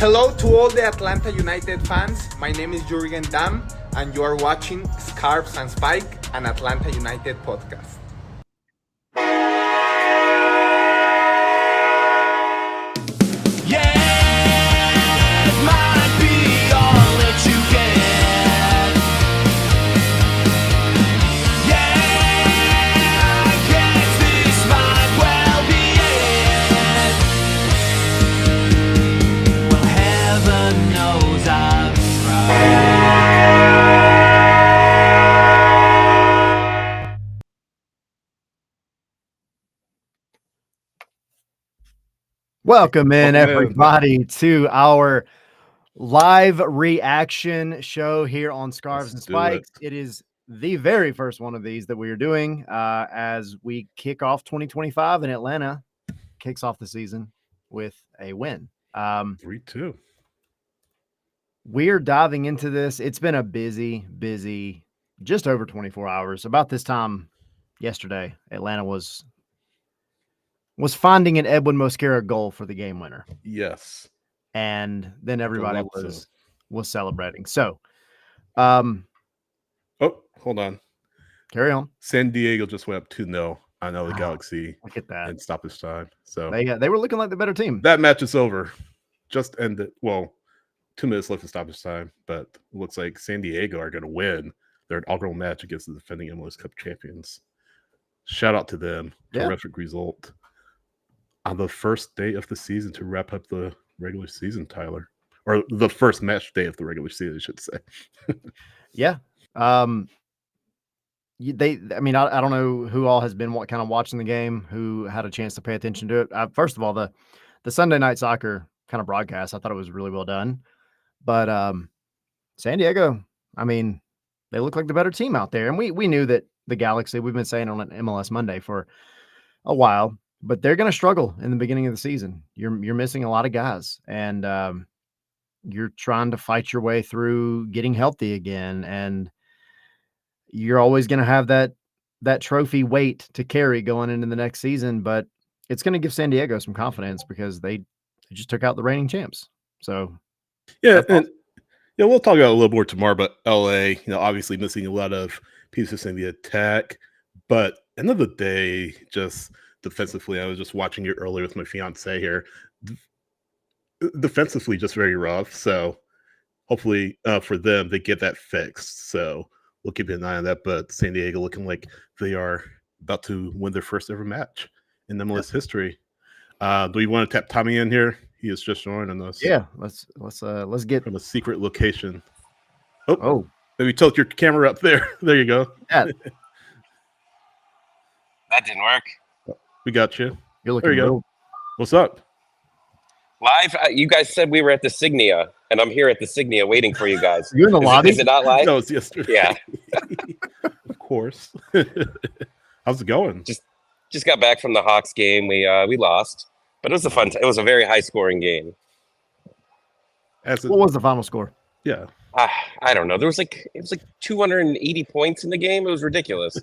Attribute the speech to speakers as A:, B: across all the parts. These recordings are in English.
A: Hello to all the Atlanta United fans. My name is Jurgen Damm, and you are watching Scarves and Spike, an Atlanta United podcast.
B: Welcome in, everybody, to our live reaction show here on Scarves and Spikes. It is the very first one of these that we are doing as we kick off 2025, and Atlanta kicks off the season with a win.
C: 3-2.
B: We're diving into this. It's been a busy, just over 24 hours. About this time yesterday, Atlanta was finding an Edwin Mosquera goal for the game winner.
C: Yes.
B: And then everybody was celebrating. So,
C: hold on.
B: Carry on.
C: San Diego just went up 2-0 on LA Galaxy.
B: Look at that.
C: And stoppage time. So
B: they were looking like the better team.
C: That match is over. Just ended. Well, 2 minutes left in stoppage time, but it looks like San Diego are going to win their inaugural match against the defending MLS Cup champions. Shout out to them. Terrific result on the first day of the season to wrap up the regular season, Tyler, or the first match day of the regular season, I should say.
B: Yeah. I don't know who all has been kind of watching the game, who had a chance to pay attention to it. First of all, the Sunday night soccer kind of broadcast, I thought it was really well done. But San Diego, they look like the better team out there. And we knew that the Galaxy, we've been saying on MLS Monday for a while, but they're going to struggle in the beginning of the season. You're missing a lot of guys, and you're trying to fight your way through getting healthy again. And you're always going to have that trophy weight to carry going into the next season, but it's going to give San Diego some confidence because they just took out the reigning champs. So
C: yeah, and we'll talk about it a little more tomorrow. But LA, obviously missing a lot of pieces in the attack, but end of the day, just defensively, I was just watching it earlier with my fiance here. Defensively, just very rough. So hopefully for them, they get that fixed. So we'll keep an eye on that. But San Diego looking like they are about to win their first ever match in MLS history. Do we want to tap Tommy in here? He is just joining us.
B: Yeah, let's get
C: from a secret location. Oh, maybe tilt your camera up there. There you go.
B: Yeah.
D: That didn't work.
C: We got you.
B: You're looking
C: there you
B: real...
C: go. What's up?
D: Live? You guys said we were at the Signia, and I'm here at the Signia waiting for you guys.
B: You in the lobby?
D: Is it not live?
C: No, it's yesterday.
D: Yeah.
C: Of course. How's it going?
D: Just got back from the Hawks game. We lost, but it was it was a very high scoring game.
B: What was the final score?
C: Yeah.
D: I don't know. It was like 280 points in the game. It was ridiculous.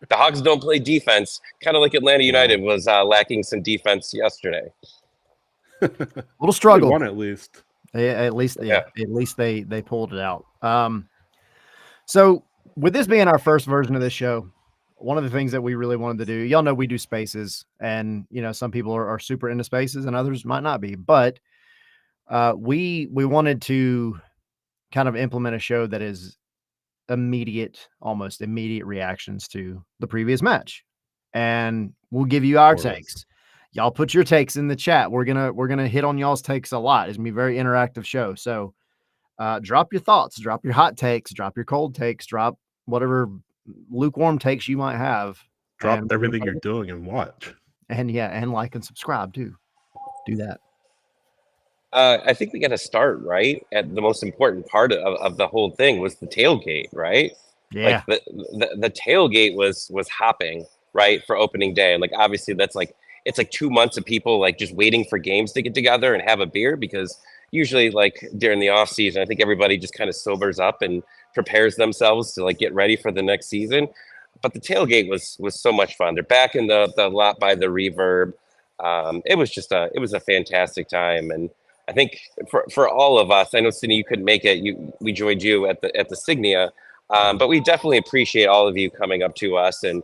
D: The Hawks don't play defense, kind of like Atlanta United was lacking some defense yesterday.
B: Little struggle.
C: They won at least.
B: At least they pulled it out. So with this being our first version of this show, one of the things that we really wanted to do, y'all know we do spaces, and some people are super into spaces and others might not be, but we wanted to kind of implement a show that is almost immediate reactions to the previous match, and we'll give you our takes. Y'all put your takes in the chat. We're gonna hit on y'all's takes a lot. It's gonna be a very interactive show. So drop your thoughts, drop your hot takes, drop your cold takes, drop whatever lukewarm takes you might have.
C: Drop everything you're doing and watch.
B: And like and subscribe too. Do that.
D: I think we got to start right at the most important part of the whole thing was the tailgate, right?
B: Yeah.
D: Like the tailgate was hopping, right, for opening day. And like obviously that's like it's like 2 months of people like just waiting for games to get together and have a beer, because usually like during the off season, I think everybody just kind of sobers up and prepares themselves to like get ready for the next season. But the tailgate was so much fun. They're back in the lot by the Reverb. It was a fantastic time, and I think for all of us, I know Sydney, you couldn't make it. We joined you at the Signia, but we definitely appreciate all of you coming up to us and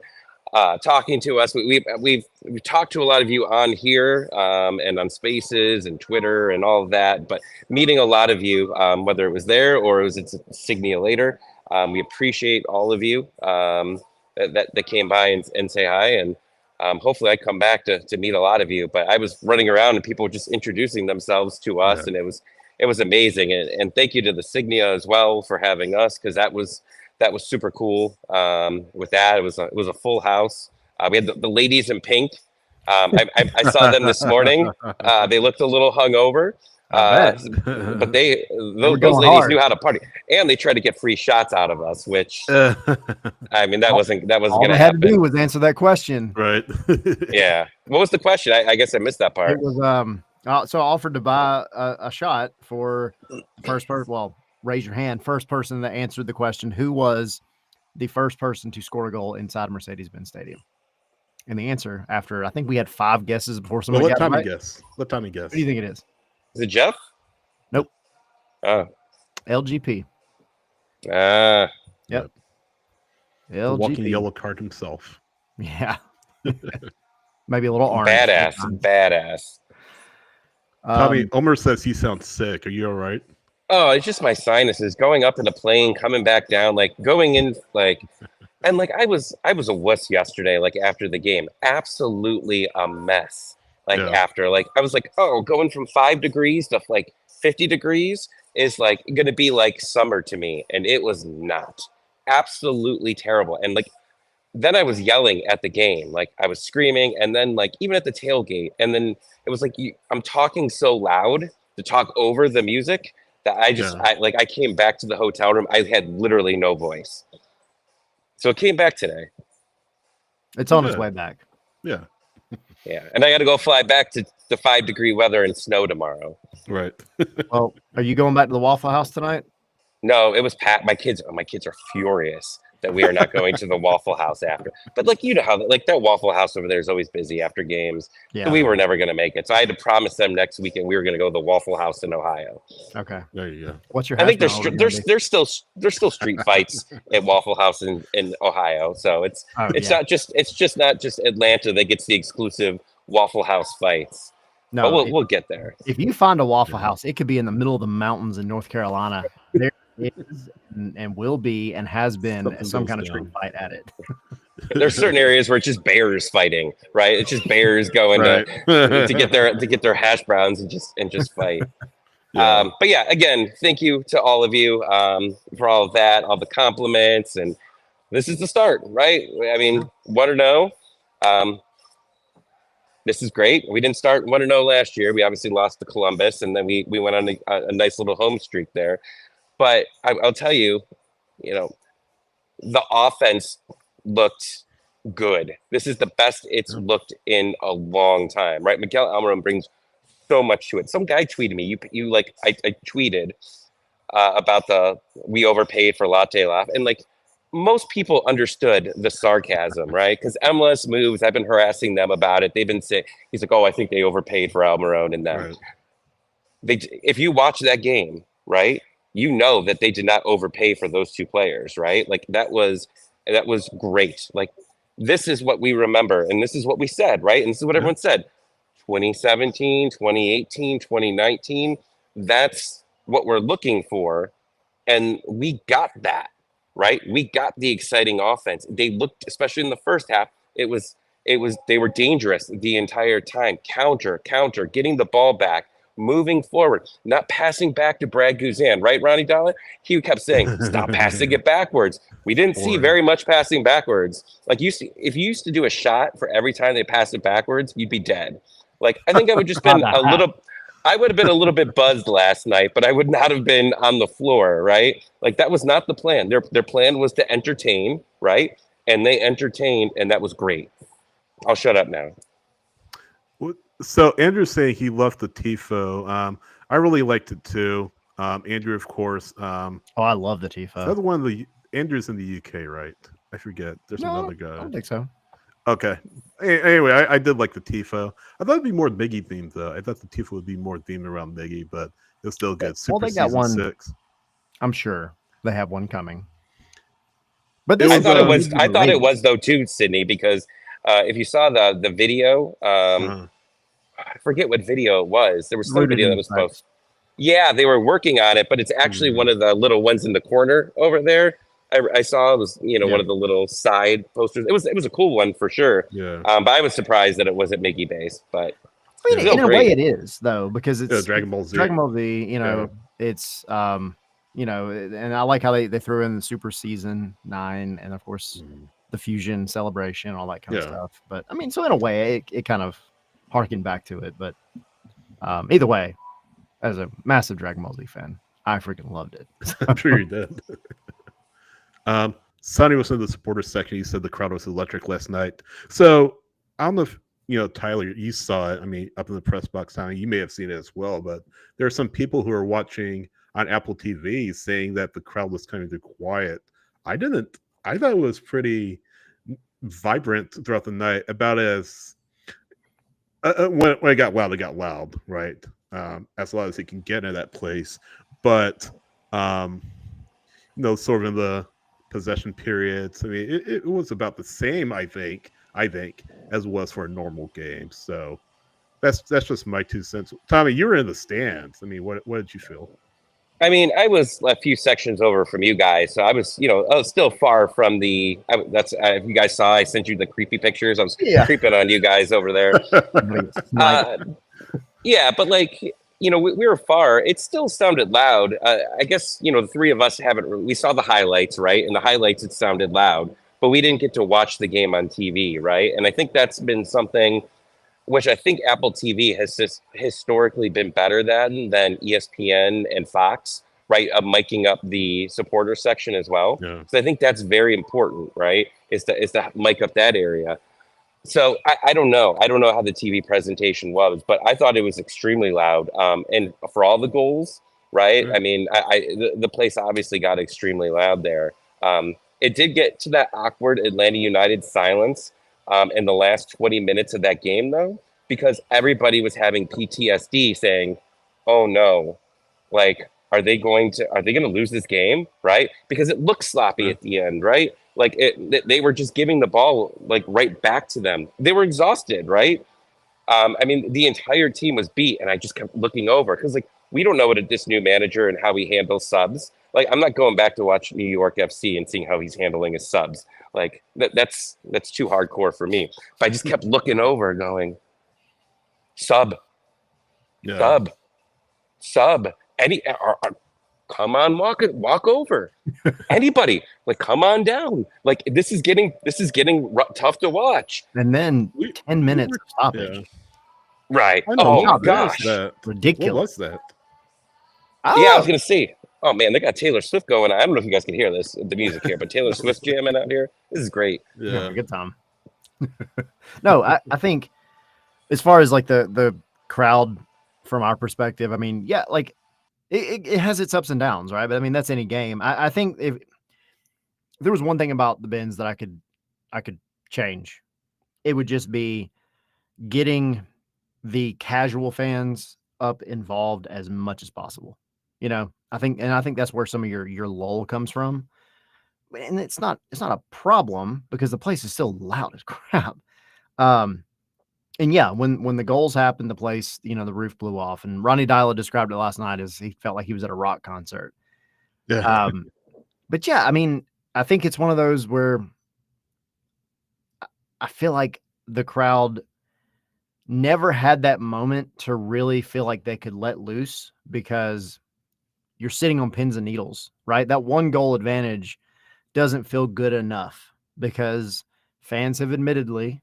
D: talking to us. We've talked to a lot of you on here and on Spaces and Twitter and all of that, but meeting a lot of you, whether it was there or it was at Signia later, we appreciate all of you that came by and say hi, and hopefully I come back to meet a lot of you. But I was running around and people were just introducing themselves to us, and it was amazing. And thank you to the Signia as well for having us, because that was super cool. With that, it was a full house. We had the ladies in pink. I saw them this morning. They looked a little hungover. But those ladies
B: hard.
D: knew how to party, and they tried to get free shots out of us, which I mean that wasn't going to happen.
B: All they had to do was answer that question,
C: right?
D: Yeah. What was the question? I guess I missed that part.
B: It was so I offered to buy a shot for first person. Well, raise your hand. First person that answered the question: who was the first person to score a goal inside Mercedes-Benz Stadium? And the answer, after I think we had 5 guesses before somebody
C: Let
B: got
C: Tommy
B: right.
C: guess. Let Tommy guess.
B: What do you think it is?
D: Is it Jeff?
B: Nope. LGP.
D: Yep.
B: LGP.
C: The walking yellow card himself.
B: Yeah. Maybe a little orange.
D: Badass.
C: Tommy, Omer says he sounds sick. Are you all right?
D: Oh, it's just my sinuses going up in the plane, coming back down, like going in, like, and like I was a wuss yesterday, like after the game, absolutely a mess. Like after, like I was like, oh, going from 5 degrees to like 50 degrees is like going to be like summer to me, and it was not. Absolutely terrible. And like then I was yelling at the game, like I was screaming, and then like even at the tailgate, and then it was like I'm talking so loud to talk over the music that I came back to the hotel room. I had literally no voice. So it came back today.
B: It's on its way back.
C: Yeah.
D: Yeah. And I got to go fly back to the 5-degree weather and snow tomorrow.
C: Right.
B: Well, are you going back to the Waffle House tonight?
D: No, it was Pat. My kids are furious that we are not going to the Waffle House after. But like, you know how like that Waffle House over there is always busy after games.
B: Yeah.
D: So we were never going to make it. So I had to promise them next weekend we were going to go to the Waffle House in Ohio.
B: Okay.
C: There you go.
B: What's your?
D: I think there's still street fights at Waffle House in Ohio. So it's not just Atlanta that gets the exclusive Waffle House fights.
B: No,
D: but we'll get there.
B: If you find a Waffle House, it could be in the middle of the mountains in North Carolina. There is and will be and has been some kind of street fight at it.
D: There's certain areas where it's just bears fighting, right? It's just bears going to get their hash browns and just fight. But yeah, again, thank you to all of you for all of that, all the compliments, and this is the start, right? I mean, 1-0. This is great. We didn't start 1-0 last year. We obviously lost to Columbus, and then we went on a nice little home streak there. But I'll tell you, the offense looked good. This is the best it's looked in a long time, right? Miguel Almiron brings so much to it. Some guy tweeted me. I tweeted about we overpaid for Latte Lath, and like most people understood the sarcasm, right? Because MLS moves. I've been harassing them about it. They've been saying, he's like, oh, I think they overpaid for Almiron and them. Right. If you watch that game, right, you know that they did not overpay for those 2 players, right? Like that was great. Like this is what we remember, and this is what we said, right? And this is what everyone said. 2017, 2018, 2019. That's what we're looking for, and we got that. Right, we got the exciting offense. They looked, especially in the first half, they were dangerous the entire time. Counter, getting the ball back, moving forward, not passing back to Brad Guzan. Right, Ronnie Dollar? He kept saying, "Stop passing it backwards." We didn't see very much passing backwards. Like if you used to do a shot for every time they passed it backwards, you'd be dead. Like I think I would just been I would have been a little bit buzzed last night, but I would not have been on the floor, right? Like that was not the plan. Their plan was to entertain, right? And they entertained, and that was great. I'll shut up now.
C: So Andrew's saying he loved the tifo. I really liked it too. Andrew, of course.
B: I love the tifo.
C: That's one of the Andrew's in the UK, right? I forget. There's another guy.
B: I don't think so.
C: Okay. Anyway, I did like the tifo. I thought it'd be more Miggy themed though. I thought the tifo would be more themed around Miggy, but it's still good. Super
B: they got
C: Season
B: one.
C: 6.
B: I'm sure they have one coming. But
C: It
B: this
D: I
C: was,
D: thought it
B: is
D: was.
B: Miggy
D: I thought it
B: related.
D: was though too, Sydney, because if you saw the video, I forget what video it was. There was some
B: Rooted
D: video
B: in
D: that
B: the
D: was
B: fact.
D: posted. Yeah, they were working on it, but it's actually one of the little ones in the corner over there. I saw it was one of the little side posters. It was a cool one for sure.
C: Yeah.
D: But I was surprised that it wasn't Mickey based. But
B: I mean,
D: still
B: in a way,
D: great.
B: it is though because it's
C: Dragon Ball Z.
B: Dragon Ball Z. It's and I like how they threw in the Super Season 9 and of course the Fusion celebration, all that kind of stuff. But I mean, so in a way, it kind of harkened back to it. But either way, as a massive Dragon Ball Z fan, I freaking loved it.
C: I'm sure you did. Sonny was in the supporter section. He said the crowd was electric last night. So I don't know if Tyler, you saw it. I mean, up in the press box, Sonny, you may have seen it as well. But there are some people who are watching on Apple TV saying that the crowd was kind of too quiet. I didn't. I thought it was pretty vibrant throughout the night. About as when it got loud, right? As loud as it can get in that place. But sort of in the possession periods, I mean, it was about the same, I think, as it was for a normal game. So that's just my 2 cents. Tommy, you were in the stands. I mean, what did you feel?
D: I mean, I was a few sections over from you guys, so I was still far from the. If you guys saw, I sent you the creepy pictures. I was creeping on you guys over there. Yeah, but we were far. It still sounded loud. I guess the three of us haven't. We saw the highlights, right? In the highlights, it sounded loud, but we didn't get to watch the game on TV, right? And I think that's been something which I think Apple TV has just historically been better than ESPN and Fox, right? Of miking up the supporter section as well.
C: Yeah.
D: So I think that's very important, right? Is to mic up that area. So I don't know. I don't know how the TV presentation was, but I thought it was extremely loud. And for all the goals, right? I mean, the place obviously got extremely loud there. It did get to that awkward Atlanta United silence in the last 20 minutes of that game, though, because everybody was having PTSD saying, oh no, are they going to lose this game? Right. Because it looked sloppy at the end. Right. They were just giving the ball right back to them. They were exhausted. Right. I mean, the entire team was beat, and I just kept looking over because we don't know what this new manager and how he handles subs. I'm not going back to watch New York FC and seeing how he's handling his subs. That's too hardcore for me. But I just kept looking over, going, sub. Come on, walk over. Anybody, come on down. This is getting tough to watch.
B: And then 10 minutes of stoppage.
C: Yeah.
D: Right.
C: I know,
D: Oh gosh,
B: ridiculous.
C: What was that?
D: Yeah, I was gonna see. Oh man, they got Taylor Swift going. I don't know if you guys can hear the music here, but Taylor Swift jamming out here. This is great.
C: Yeah,
B: good time. No, I think as far as the crowd from our perspective, I mean, yeah, it has its ups and downs, right? But I mean, that's any game. I think if there was one thing about the Benz that I could change, it would just be getting the casual fans up involved as much as possible. I think that's where some of your lull comes from. And it's not a problem because the place is still loud as crap. And yeah, when the goals happened, the place, the roof blew off, and Ronnie Dyla described it last night as he felt like he was at a rock concert.
C: Yeah.
B: But yeah, I mean, I think it's one of those where I feel like the crowd never had that moment to really feel like they could let loose because you're sitting on pins and needles, right? That one goal advantage doesn't feel good enough because fans have admittedly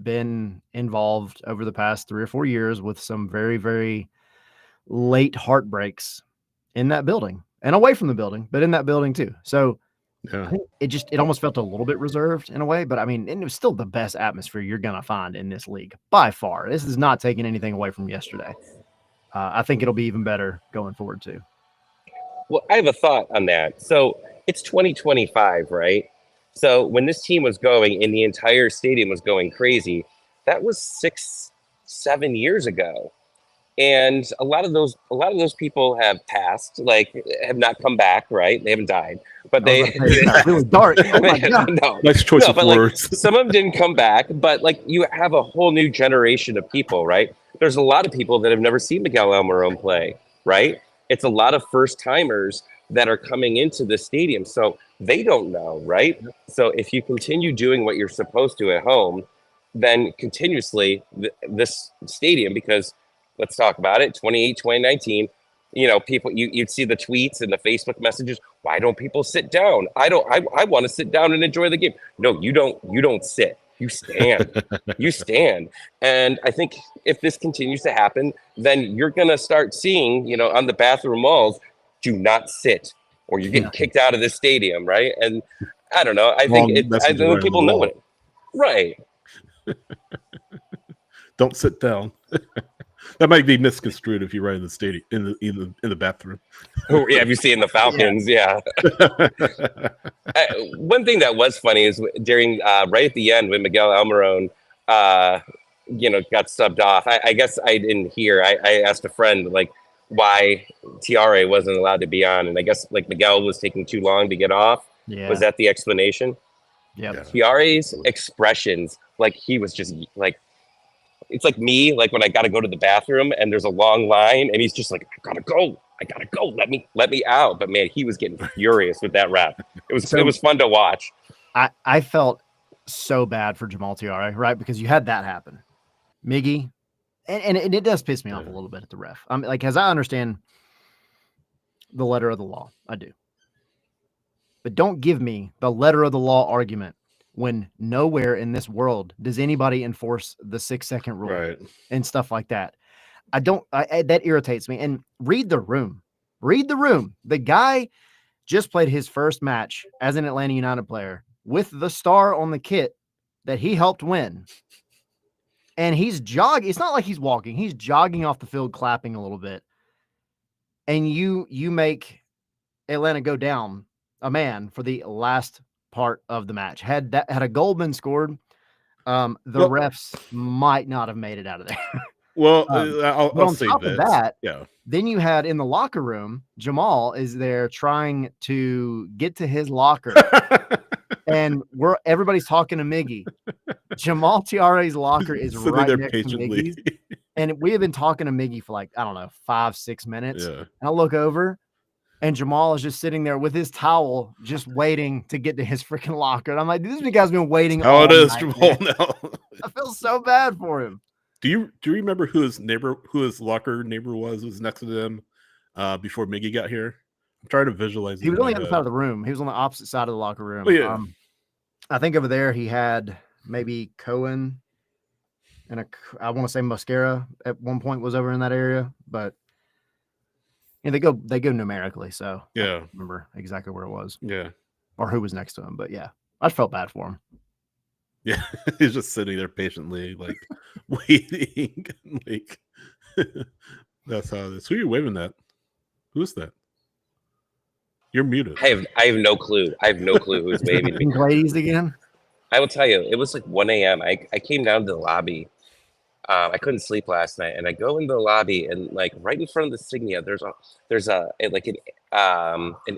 B: been involved over the past 3 or 4 years with some very, very late heartbreaks in that building and away from the building, but in that building too. So I think it almost felt a little bit reserved in a way, but I mean, it was still the best atmosphere you're going to find in this league by far. This is not taking anything away from yesterday. I think it'll be even better going forward too.
D: Well, I have a thought on that. So it's 2025, right? So when this team was going and the entire stadium was going crazy, that was 6, 7 years ago. And a lot of those people have passed, like have not come back, right? They haven't died, but
B: I was about to say, it's really dark. Oh my God.
C: Nice choice of
D: but
C: words.
D: like some of them didn't come back, but like you have a whole new generation of people, right? There's a lot of people that have never seen Miguel Almiron play, right? It's a lot of first timers that are coming into the stadium, so they don't know, right? So if you continue doing what you're supposed to at home, then continuously this stadium, because let's talk about it, 2019, people, you'd see the tweets and the Facebook messages. Why don't people sit down? I want to sit down and enjoy the game. No, you don't sit. You stand. You stand. And I think if this continues to happen, then you're going to start seeing, on the bathroom walls, do not sit or you're getting kicked out of the stadium, right? And I don't know. I think people know it. Right.
C: Don't sit down. That might be misconstrued if you write in the stadium in the bathroom.
D: Oh, yeah, if you see in the Falcons, yeah. One thing that was funny is during right at the end when Miguel Almiron, got subbed off. I guess I didn't hear. I asked a friend like why Tiare wasn't allowed to be on, and I guess like Miguel was taking too long to get off.
B: Yeah.
D: Was that the explanation?
B: Yeah.
D: Tiare's expressions, like he was just like. It's like me, like when I got to go to the bathroom and there's a long line and he's just like, I gotta go. Let me out. But man, he was getting furious with that rap. It was fun to watch.
B: I felt so bad for Jamal Tiare, right? Because you had that happen. Miggy, and it does piss me off a little bit at the ref. I mean, like, as I understand the letter of the law, I do. But don't give me the letter of the law argument when nowhere in this world does anybody enforce the 6-second rule and stuff like that. That irritates me. And read the room. The guy just played his first match as an Atlanta United player with the star on the kit that he helped win. And he's jogging. It's not like he's walking. He's jogging off the field, clapping a little bit. And you make Atlanta go down a man for the last part of the match. Had a goal been scored, refs might not have made it out of there.
C: Well,
B: I'll say top of that,
C: yeah.
B: Then you had in the locker room, Jamal is there trying to get to his locker, and everybody's talking to Miggy. Jamal Tiare's locker is right next patiently to Miggy's, and we have been talking to Miggy for like 5-6 minutes. Yeah. And I look over. And Jamal is just sitting there with his towel, just waiting to get to his freaking locker. And I'm like, this guy's been waiting all night,
C: Jamal now.
B: I feel so bad for him.
C: Do you remember who his locker neighbor was next to them before Miggy got here? I'm trying to visualize.
B: He was on the other side of the room. He was on the opposite side of the locker room.
C: Oh, yeah.
B: I think over there he had maybe Cohen and I want to say Mosquera at one point was over in that area, but. Yeah, they go numerically, so
C: yeah,
B: I don't remember exactly where it was.
C: Yeah,
B: or who was next to him, but yeah, I felt bad for him.
C: Yeah, he's just sitting there patiently, like waiting. Like that's how it is. Who are you waving at? Who's that? You're muted.
D: I have no clue. I have no clue who's waving me.
B: Ladies again.
D: I will tell you, it was like 1 a.m. I came down to the lobby. I couldn't sleep last night, and I go into the lobby, and like right in front of the Signia, there's an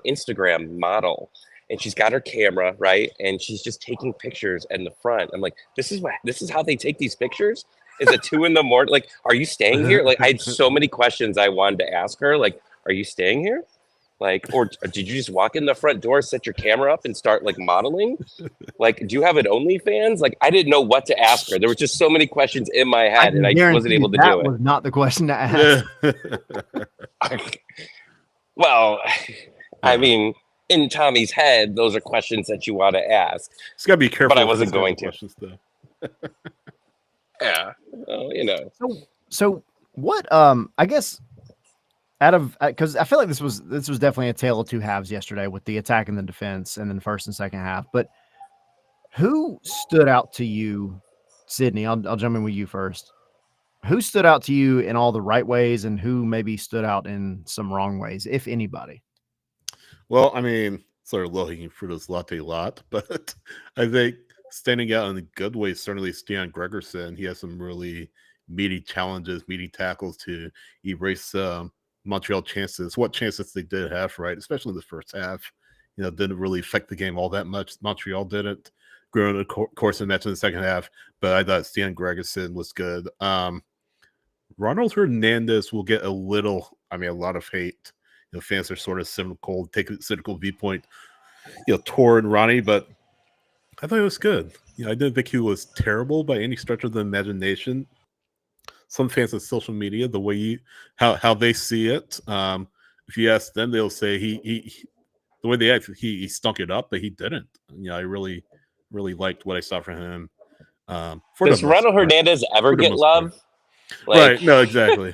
D: Instagram model, and she's got her camera right, and she's just taking pictures in the front. I'm like, this is how they take these pictures? Is it 2 a.m? Like, are you staying here? Like, I had so many questions I wanted to ask her. Like, are you staying here? Like, or did you just walk in the front door, set your camera up, and start like modeling? Like, do you have an OnlyFans? Like, I didn't know what to ask her. There were just so many questions in my head, and I wasn't able to do it.
B: That was not the question to ask.
D: Well, I mean, in Tommy's head, those are questions that you want to ask.
C: It's got to be careful.
D: But I wasn't going to.
C: Yeah.
D: Well,
B: So what? I guess. Because I feel like this was definitely a tale of two halves yesterday with the attack and the defense, and then first and second half. But who stood out to you, Sydney? I'll jump in with you first. Who stood out to you in all the right ways, and who maybe stood out in some wrong ways, if anybody?
C: Well, I mean, sort of low-hanging fruit is Latte Lath, but I think standing out in a good way, certainly Stian Gregerson. He has some really meaty challenges, meaty tackles to erase Montreal chances. What chances they did have, right? Especially in the first half, didn't really affect the game all that much. Montreal didn't. Growing the course of the match in the second half, but I thought Stian Gregerson was good. Ronald Hernandez will get a lot of hate. Fans are sort of cynical, take a cynical viewpoint, toward Ronnie, but I thought it was good. I didn't think he was terrible by any stretch of the imagination. Some fans on social media, the way how they see it, if you ask them, they'll say he the way they act, he stunk it up, but he didn't. I really liked what I saw from him.
D: Does Ronald Hernandez ever get love?
C: Right? No, exactly.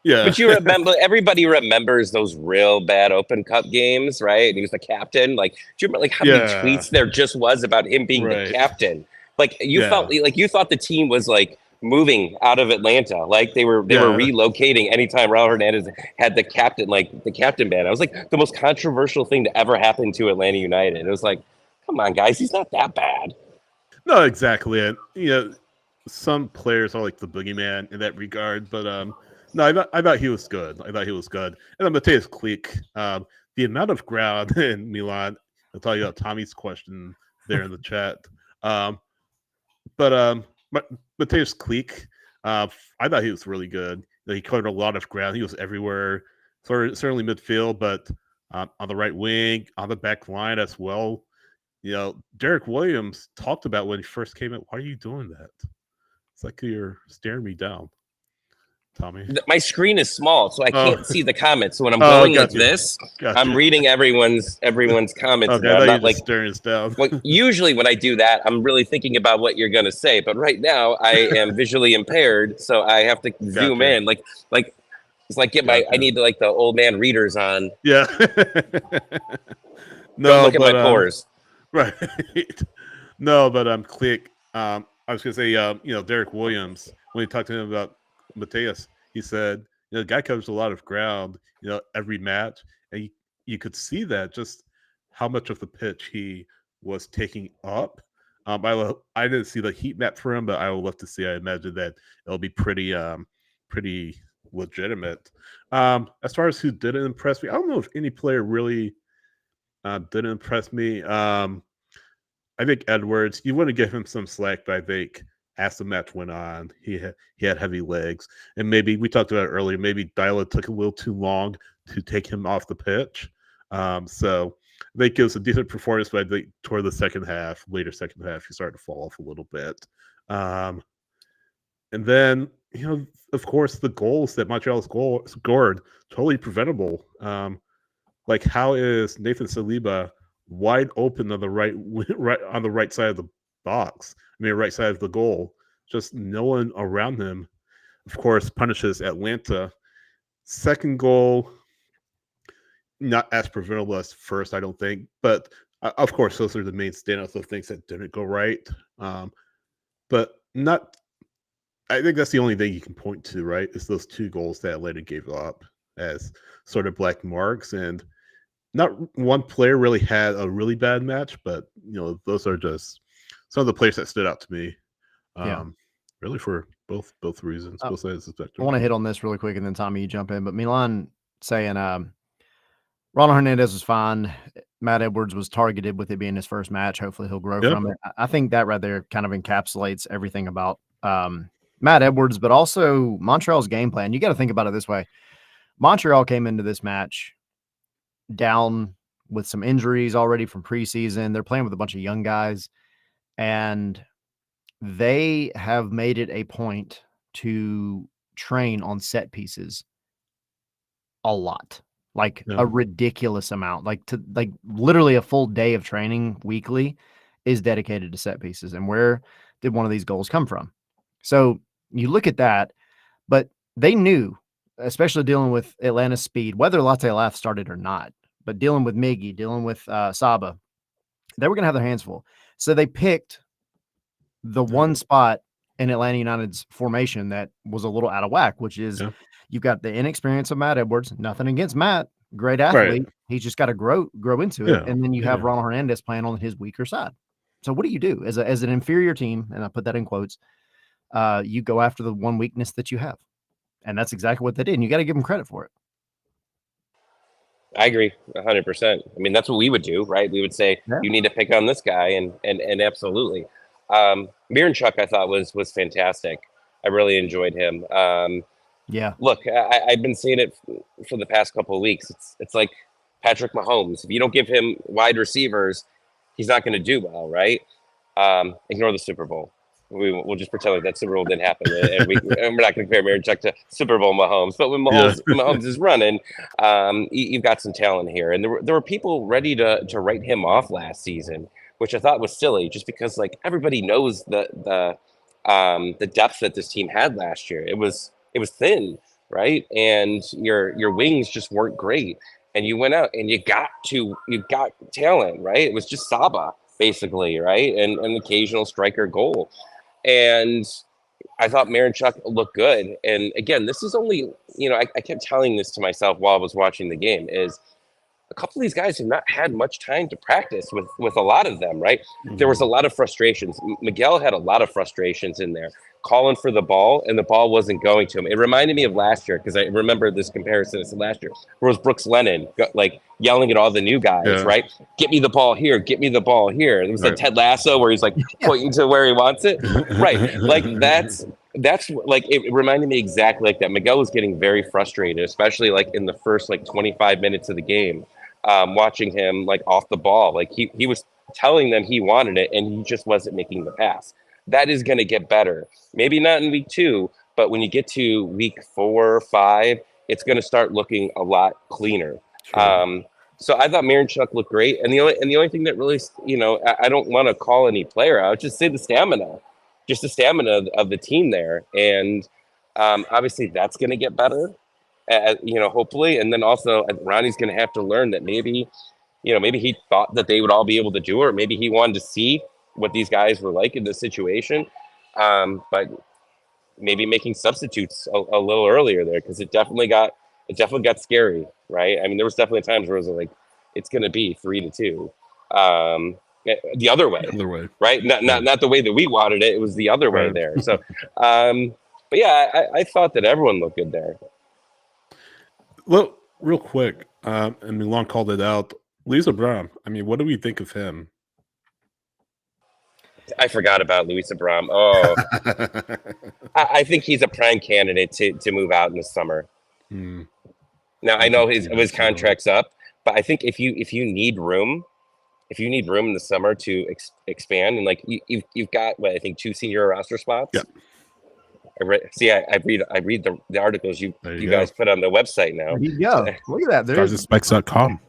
C: Yeah,
D: but you remember, everybody remembers those real bad Open Cup games, right? And he was the captain. Like, do you remember how many tweets there just was about him being the captain? Like, you felt like you thought the team was like moving out of Atlanta, like they were relocating anytime Ronald Hernandez had the captain band. I was like, the most controversial thing to ever happen to Atlanta United. It was like, come on, guys, he's not that bad.
C: No, exactly. And some players are like the boogeyman in that regard, but no, I thought he was good. And then Matthias Klick, the amount of ground in Milan. I'll tell you about Tommy's question there in the chat. But Matthias Klick, I thought he was really good. He covered a lot of ground. He was everywhere. Certainly midfield, but on the right wing, on the back line as well. Derek Williams talked about when he first came in. Why are you doing that? It's like you're staring me down, Tommy.
D: My screen is small, so I can't see the comments. So when I'm going like this, I'm reading everyone's comments.
C: Okay,
D: I'm not
C: like staring us down.
D: Usually when I do that, I'm really thinking about what you're going to say. But right now, I am visually impaired, so I have to zoom in. Like it's like I need to the old man readers on.
C: Yeah.
D: No, look at my pores.
C: Right. No, but Klick. I was gonna say, Derek Williams, when he talked to him about Matthias, he said, the guy covers a lot of ground, every match, and you could see that just how much of the pitch he was taking up. I didn't see the heat map for him, but I would love to see. I imagine that it'll be pretty legitimate. As far as who didn't impress me, I don't know if any player really didn't impress me. I think Edwards, you want to give him some slack, but I think as the match went on, he had heavy legs. And maybe, we talked about it earlier, maybe Dyla took a little too long to take him off the pitch. So I think it was a decent performance, but I think toward the later second half, he started to fall off a little bit. And then, of course, the goals that Montreal scored, totally preventable. Like, how is Nathan Saliba wide open on the right on the right side of the box? Right side of the goal. Just no one around him. Of course, punishes Atlanta. Second goal, not as preventable as first, I don't think. But of course, those are the main standouts of things that didn't go right. But not. I think that's the only thing you can point to, right? Is those two goals that Atlanta gave up as sort of black marks, and not one player really had a really bad match, but those are just some of the players that stood out to me. Really for both reasons, both sides of the spectrum.
B: I want to hit on this really quick, and then Tommy, you jump in. But Milan saying Ronald Hernandez was fine. Matt Edwards was targeted with it being his first match. Hopefully he'll grow from it. I think that right there kind of encapsulates everything about Matt Edwards, but also Montreal's game plan. You got to think about it this way. Montreal came into this match down with some injuries already from preseason. They're playing with a bunch of young guys, and they have made it a point to train on set pieces a lot, a ridiculous amount, literally a full day of training weekly is dedicated to set pieces. And where did one of these goals come from? So you look at that, but they knew, especially dealing with Atlanta's speed, whether Latte Lath started or not, but dealing with Miggy, dealing with Saba, they were going to have their hands full. So they picked the one spot in Atlanta United's formation that was a little out of whack, which is You've got the inexperience of Matt Edwards. Nothing against Matt, great
C: Right.
B: athlete. He's just got to grow into it.
C: Yeah,
B: And then you have
C: yeah.
B: Ronald Hernandez playing on his weaker side. So what do you do as an inferior team? And I put that in quotes. You go after the one weakness that you have, and that's exactly what they did. And you got to give them credit for it.
D: I agree 100%. I mean, that's what we would do, right? We would say,
B: Yeah.
D: you need to pick on this guy, and absolutely. Miranchuk, I thought was fantastic. I really enjoyed him.
B: Yeah.
D: Look, I've been seeing it for the past couple of weeks. It's like Patrick Mahomes. If you don't give him wide receivers, he's not going to do well, right? Ignore the Super Bowl. We'll just pretend like that Super Bowl didn't happen, and we're not going to compare Miranchuk to Super Bowl Mahomes. But when Mahomes is running, you've got some talent here, and there were people ready to write him off last season, which I thought was silly, just because like everybody knows the depth that this team had last year. It was thin, right? And your wings just weren't great, and you went out and you got talent, right? It was just Saba basically, right, and an occasional striker goal. And I thought Miranchuk looked good. And again, this is only, I kept telling this to myself while I was watching the game, is a couple of these guys have not had much time to practice with a lot of them, right? There was a lot of frustrations. Miguel had a lot of frustrations in there, calling for the ball, and the ball wasn't going to him. It reminded me of last year, because I remember this comparison to last year, where it was Brooks Lennon like yelling at all the new guys, right? Get me the ball here, get me the ball here. There was that Ted Lasso where he's like pointing to where he wants it, right? Like that's like, it reminded me exactly like that. Miguel was getting very frustrated, especially like in the first like 25 minutes of the game. Watching him like off the ball, like he was telling them he wanted it, and he just wasn't making the pass. That is going to get better. Maybe not in week 2, but when you get to week 4 or 5, it's going to start looking a lot cleaner. So I thought Miranchuk looked great, and the only thing that really, I don't want to call any player out, just say the stamina of the team there, and obviously that's going to get better. Hopefully. And then also Ronnie's going to have to learn that maybe he thought that they would all be able to do it, or maybe he wanted to see what these guys were like in this situation. But maybe making substitutes a little earlier there, because it definitely got scary, right? I mean, there was definitely times where it was like, it's going to be 3-2. The other way, right? Not the way that we wanted it. It was the other way there. So, but yeah, I thought that everyone looked good there.
C: Well, real quick, and Milan called it out. Luis Abram. I mean, what do we think of him?
D: I forgot about Luis Abram. Oh, I think he's a prime candidate to move out in the summer. Now I know his contract's up, but I think if you need room, in the summer to expand, and like you've got what I think 2 senior roster spots.
C: Yep.
D: I read the articles you guys put on the website now.
B: There you go. Look at that. There's
C: Specs.com.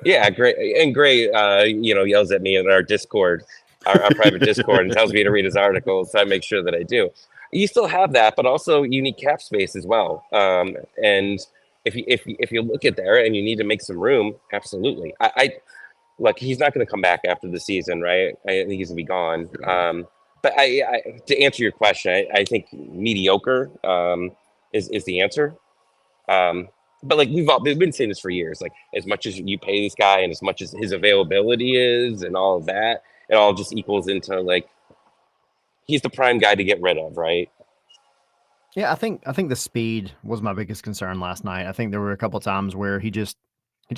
D: Yeah, great. And Gray, yells at me in our Discord, our private Discord, and tells me to read his articles. So I make sure that I do. You still have that, but also you need cap space as well. And if you look at there and you need to make some room, absolutely. Look, he's not going to come back after the season, right? I think he's going to be gone. But to answer your question, I think mediocre is the answer. But like we've been saying this for years, like as much as you pay this guy and as much as his availability is and all of that, it all just equals into like he's the prime guy to get rid of, right?
B: Yeah, I think the speed was my biggest concern last night. I think there were a couple of times where he just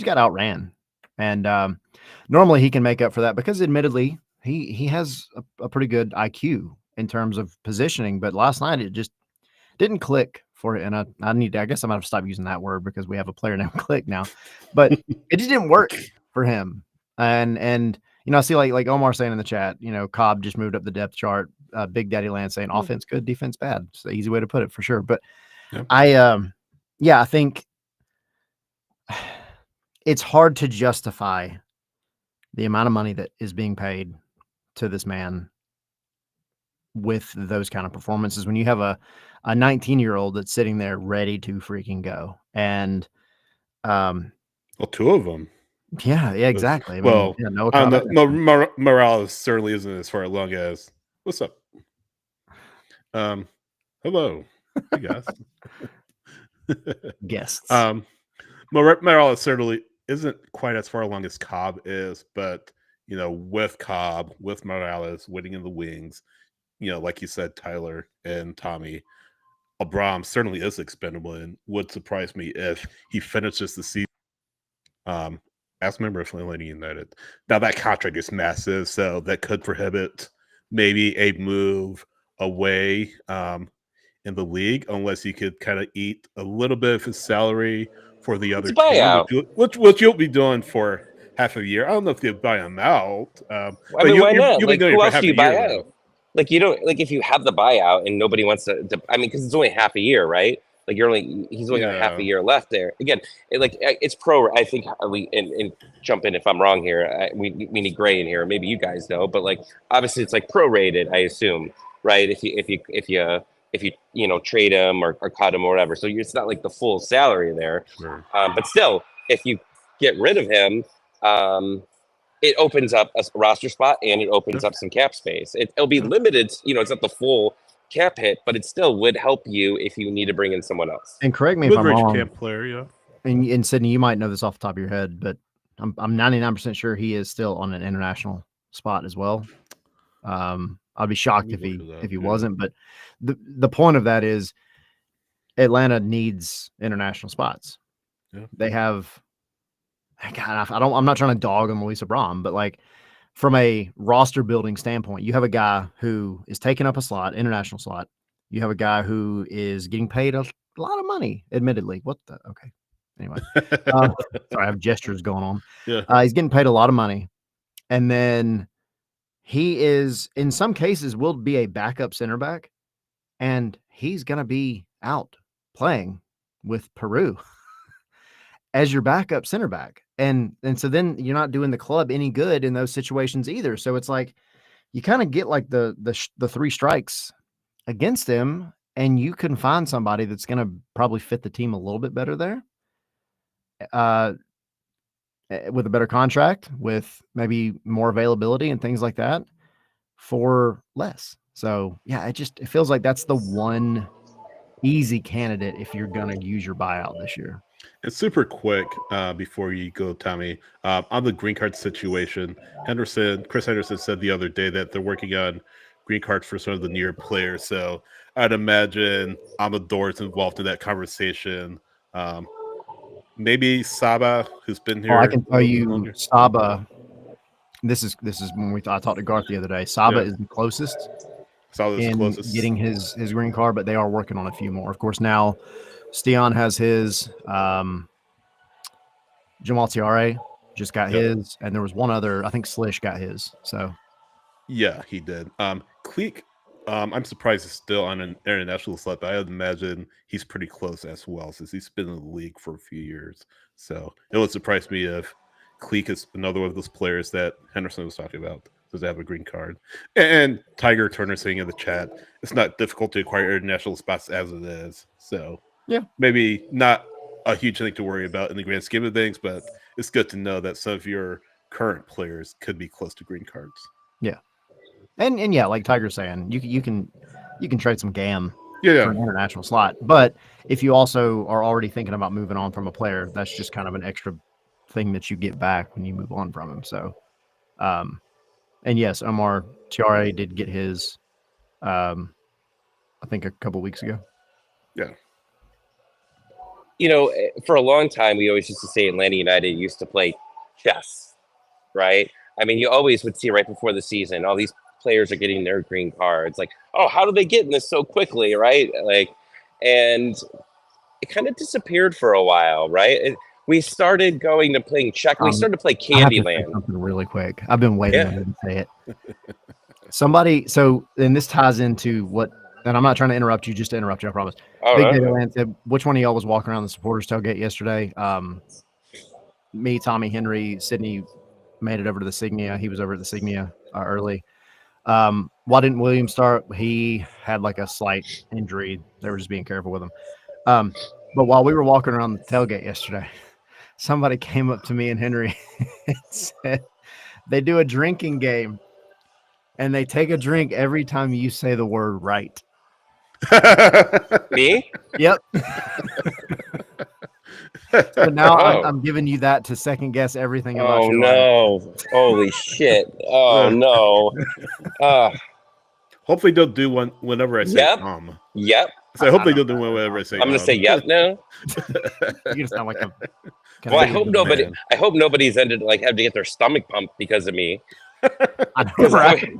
B: got outran, and normally he can make up for that because admittedly he has a pretty good IQ in terms of positioning, but last night it just didn't click for it. And I guess I'm going to stop using that word because we have a player named Click now, but it just didn't work for him. And I see like Omar saying in the chat, Cobb just moved up the depth chart. Big Daddy Land saying offense good, defense bad. It's the easy way to put it for sure. But I think it's hard to justify the amount of money that is being paid to this man with those kind of performances when you have a 19-year-old that's sitting there ready to freaking go. And
C: well, 2 of them.
B: Yeah, exactly.
C: Morales certainly isn't as far along as what's up. Hello, hey guys.
B: guests.
C: Morales certainly isn't quite as far along as Cobb is, but with Cobb, with Morales waiting in the wings, like you said, Tyler and Tommy, Abram certainly is expendable and would surprise me if he finishes the season as a member of Atlanta United. Now that contract is massive, so that could prohibit maybe a move away in the league, unless you could kind of eat a little bit of his salary for the
D: It's
C: other
D: a
C: team,
D: buyout.
C: which you'll be doing for half a year. I don't know if you buy him out,
D: I
C: but
D: mean, why not?
C: you'll be
D: Like,
C: doing
D: who
C: it for
D: else
C: half
D: do
C: a
D: you buy
C: year then.
D: out? Like, you don't like if you have the buyout and nobody wants to I mean, because it's only half a year, right? Like, he's only got a half a
C: Yeah.
D: year left there. Again, it's pro. I think and jump in if I'm wrong here. We need Gray in here. Maybe you guys know, but like obviously it's like prorated. I assume, right? If you trade him or cut him or whatever, so it's not like the full salary there.
C: Sure.
D: But still, if you get rid of him, it opens up a roster spot and it opens up some cap space. It'll be limited. It's not the full cap hit, but it still would help you if you need to bring in someone else.
B: And correct me if I'm
C: Mid-range
B: wrong.
C: camp player, yeah.
B: And Sydney, you might know this off the top of your head, but I'm 99% sure he is still on an international spot as well. I'd be shocked if he wasn't. But the point of that is Atlanta needs international spots.
C: Yeah.
B: They have. God, I'm not trying to dog on Luis Abram, but like from a roster building standpoint, you have a guy who is taking up a slot, international slot. You have a guy who is getting paid a lot of money, admittedly. What the? Okay. Anyway, sorry, I have gestures going on.
C: Yeah.
B: He's getting paid a lot of money. And then he is, in some cases, will be a backup center back. And he's going to be out playing with Peru as your backup center back. And so then you're not doing the club any good in those situations either. So it's like you kind of get like the three strikes against him, and you can find somebody that's going to probably fit the team a little bit better there. With a better contract, with maybe more availability and things like that for less. So yeah, it feels like that's the one easy candidate if you're going to use your buyout this year.
C: And super quick before you go, Tommy, on the green card situation, Chris Henderson said the other day that they're working on green cards for some of the near players. So I'd imagine Amador's involved in that conversation. Maybe Saba, who's been here.
B: I can tell you, Saba. This is when I talked to Garth the other day. Saba is the closest.
C: Saba's
B: in
C: closest.
B: getting his green card, but they are working on a few more. Of course, now Stian has his. Jamal Tiare just got his, and there was one other. I think Slish got his. So
C: yeah, he did. Cleek, I'm surprised he's still on an international slot, but I would imagine he's pretty close as well, since he's been in the league for a few years. So it would surprise me if Cleek is another one of those players that Henderson was talking about. Does have a green card? And Tiger Turner saying in the chat, it's not difficult to acquire international spots as it is. So
B: yeah,
C: maybe not a huge thing to worry about in the grand scheme of things, but it's good to know that some of your current players could be close to green cards.
B: Yeah, and yeah, like Tiger's saying, you can trade some GAM for an international slot, but if you also are already thinking about moving on from a player, that's just kind of an extra thing that you get back when you move on from him. So, and yes, Omar Tiare did get his, I think a couple weeks ago.
C: Yeah.
D: For a long time, we always used to say Atlanta United used to play chess, right? I mean, you always would see right before the season, all these players are getting their green cards. Like, oh, how do they get in this so quickly, right? Like, and it kind of disappeared for a while, right? We started going to playing check. We started to play Candyland.
B: Something really quick. I've been waiting to say it. And this ties into what, and I'm not trying to interrupt you, just to interrupt you, I promise. Big Data Land said, which one of y'all was walking around the supporters tailgate yesterday? Me, Tommy, Henry, Sydney made it over to the Signia. He was over at the Signia early. Why didn't William start? He had like a slight injury. They were just being careful with him. But while we were walking around the tailgate yesterday, somebody came up to me and Henry and said they do a drinking game and they take a drink every time you say the word right.
D: Me?
B: Yep. So now
D: Oh.
B: I'm giving you that to second guess everything about
D: Oh
B: your life.
D: no! Holy shit! Oh no!
C: Hopefully they'll do one whenever I say
D: Yep.
C: Tom.
D: Yep.
C: So I hope
B: I
C: they
B: know
C: don't do one whenever I say
D: I'm gonna say yep now.
B: You're gonna sound like a
D: Well, I
B: Canadian
D: hope nobody.
C: man.
D: I hope nobody's ended like had to get their stomach pumped because of me.
B: I know,
D: 'Cause
B: right?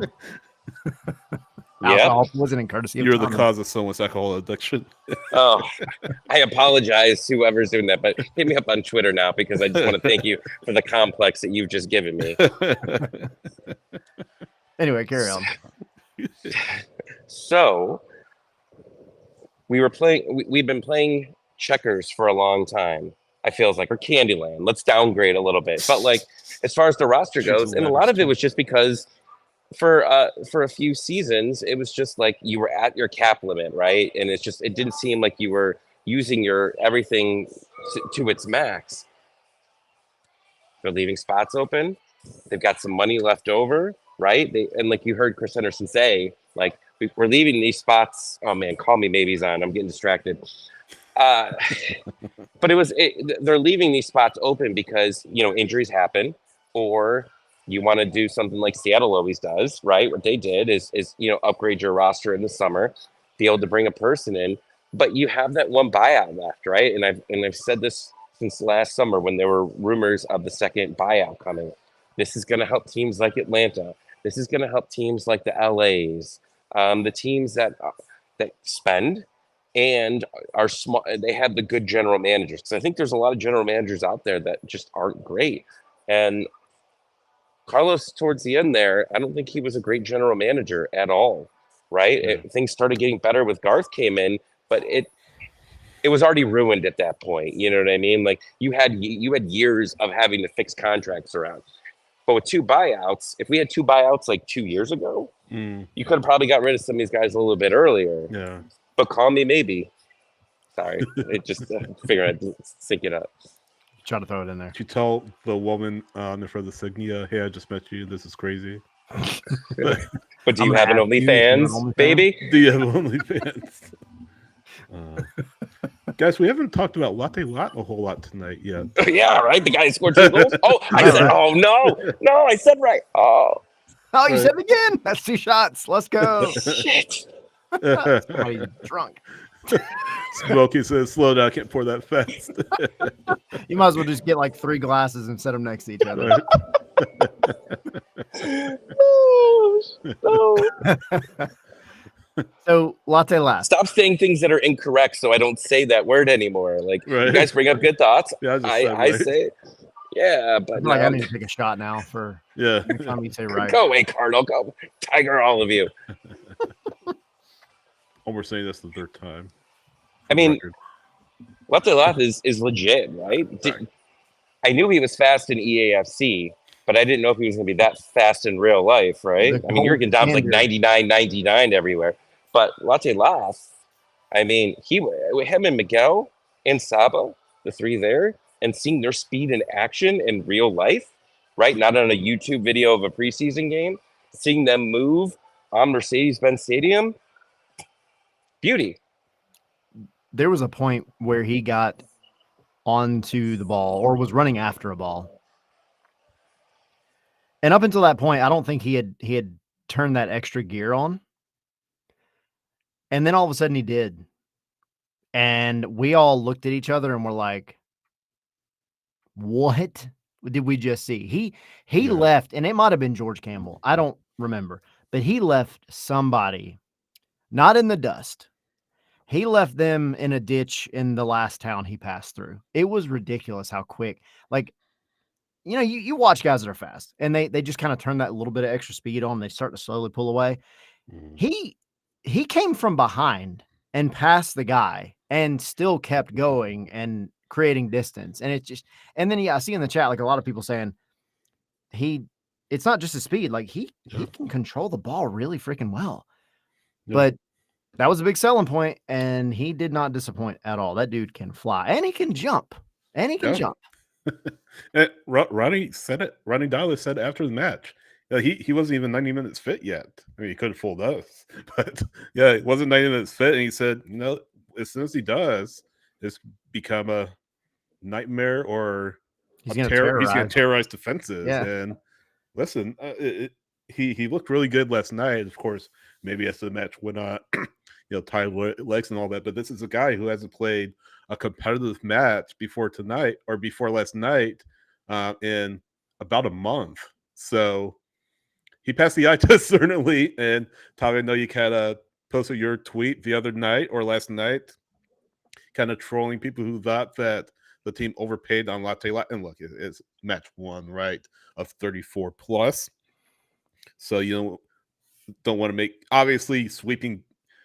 D: Yeah.
B: Alcohol poisoning courtesy of
C: You're the
B: Tommy.
C: cause of someone's alcohol addiction.
D: Oh, I apologize to whoever's doing that, but hit me up on Twitter now because I just want to thank you for the complex that you've just given me.
B: Anyway, carry on.
D: So we've been playing checkers for a long time. I feels like, or Candyland. Let's downgrade a little bit. But like as far as the roster
C: Choose
D: goes,
C: the
D: and a
C: letters,
D: lot of it
C: too.
D: was just because for a few seasons, it was just like you were at your cap limit, right? And it didn't seem like you were using your everything to its max. They're leaving spots open. They've got some money left over, right? And like you heard Chris Henderson say, like we're leaving these spots. Oh man, call me maybe's on. I'm getting distracted. But they're leaving these spots open because injuries happen, or you want to do something like Seattle always does, right? What they did is upgrade your roster in the summer, be able to bring a person in, but you have that one buyout left, right? And I've said this since last summer when there were rumors of the second buyout coming. This is going to help teams like Atlanta. This is going to help teams like the LAs, the teams that spend and are smart. They have the good general managers, because I think there's a lot of general managers out there that just aren't great. And Carlos, towards the end there, I don't think he was a great general manager at all, right?
C: Yeah.
D: Things started getting better with Garth came in, but it was already ruined at that point. You know what I mean? Like you had years of having to fix contracts around. But with two buyouts, if we had two buyouts like 2 years ago, you could have probably got rid of some of these guys a little bit earlier.
C: Yeah.
D: But call me maybe. Sorry, it just figured I'd sync it up.
B: Try to throw it in there.
C: Did you tell the woman in front of the Signia, hey, I just met you. This is crazy.
D: But do you
B: I'm
D: have an
B: gonna ask you if you have an
D: OnlyFans,
B: OnlyFans.
D: baby?
C: Do you have OnlyFans? Guys, we haven't talked about Latte Lath a whole lot tonight yet.
D: Yeah, right. The guy who scored 2 goals. Oh, I said, oh no, I said right. Oh,
B: Oh, you said it again. That's 2 shots. Let's go.
D: shit.
B: Somebody's drunk.
C: Smokey says, slow down, I can't pour that fast.
B: You might as well just get like 3 glasses and set them next to each other.
D: Oh.
B: So Latte Lath.
D: Stop saying things that are incorrect, so I don't say that word anymore. Like you guys bring up good thoughts.
C: Yeah,
D: I say, yeah, but
B: I feel like I need to take a shot now for next time you say right.
D: Go away, Cardinal. Go, Tiger, all of you.
C: Oh, we're saying this the 3rd time.
D: I mean, Latte Lath is legit, right? I knew he was fast in EAFC, but I didn't know if he was going to be that fast in real life, right? I mean, Jurgen Damm's like 99 everywhere. But Latte Lath, I mean, him and Miguel and Saba, the 3 there, and seeing their speed in action in real life, right? Not on a YouTube video of a preseason game, seeing them move on Mercedes-Benz Stadium, beauty.
B: There was a point where he got onto the ball or was running after a ball. And up until that point, I don't think he had turned that extra gear on. And then all of a sudden he did. And we all looked at each other and were like, what did we just see? He left, and it might have been George Campbell. I don't remember. But he left somebody not in the dust. He left them in a ditch in the last town he passed through. It was ridiculous how quick. Like, you watch guys that are fast, and they just kind of turn that little bit of extra speed on. They start to slowly pull away. He came from behind and passed the guy and still kept going and creating distance. And and then I see in the chat, like a lot of people saying it's not just his speed. Like he can control the ball really freaking well. But that was a big selling point, and he did not disappoint at all. That dude can fly, and he can jump,
C: And Ronnie said it. Ronnie Dyler said it after the match. he wasn't even 90 minutes fit yet. I mean, he could have fooled us, but yeah, it wasn't 90 minutes fit. And he said, as soon as he does, it's become a nightmare or
B: He's
C: a
B: going to
C: terror. He's going
B: terrorize.
C: to terrorize defenses.
B: Yeah.
C: And listen, he looked really good last night. Of course, maybe as the match went on, tied legs and all that. But this is a guy who hasn't played a competitive match before tonight or before last night in about a month. So he passed the eye test certainly. And Tom, I know you kind of posted your tweet the other night or last night, kind of trolling people who thought that the team overpaid on Latte Lath. And look, it's match one, right, of 34 plus. So don't want to make obviously sweeping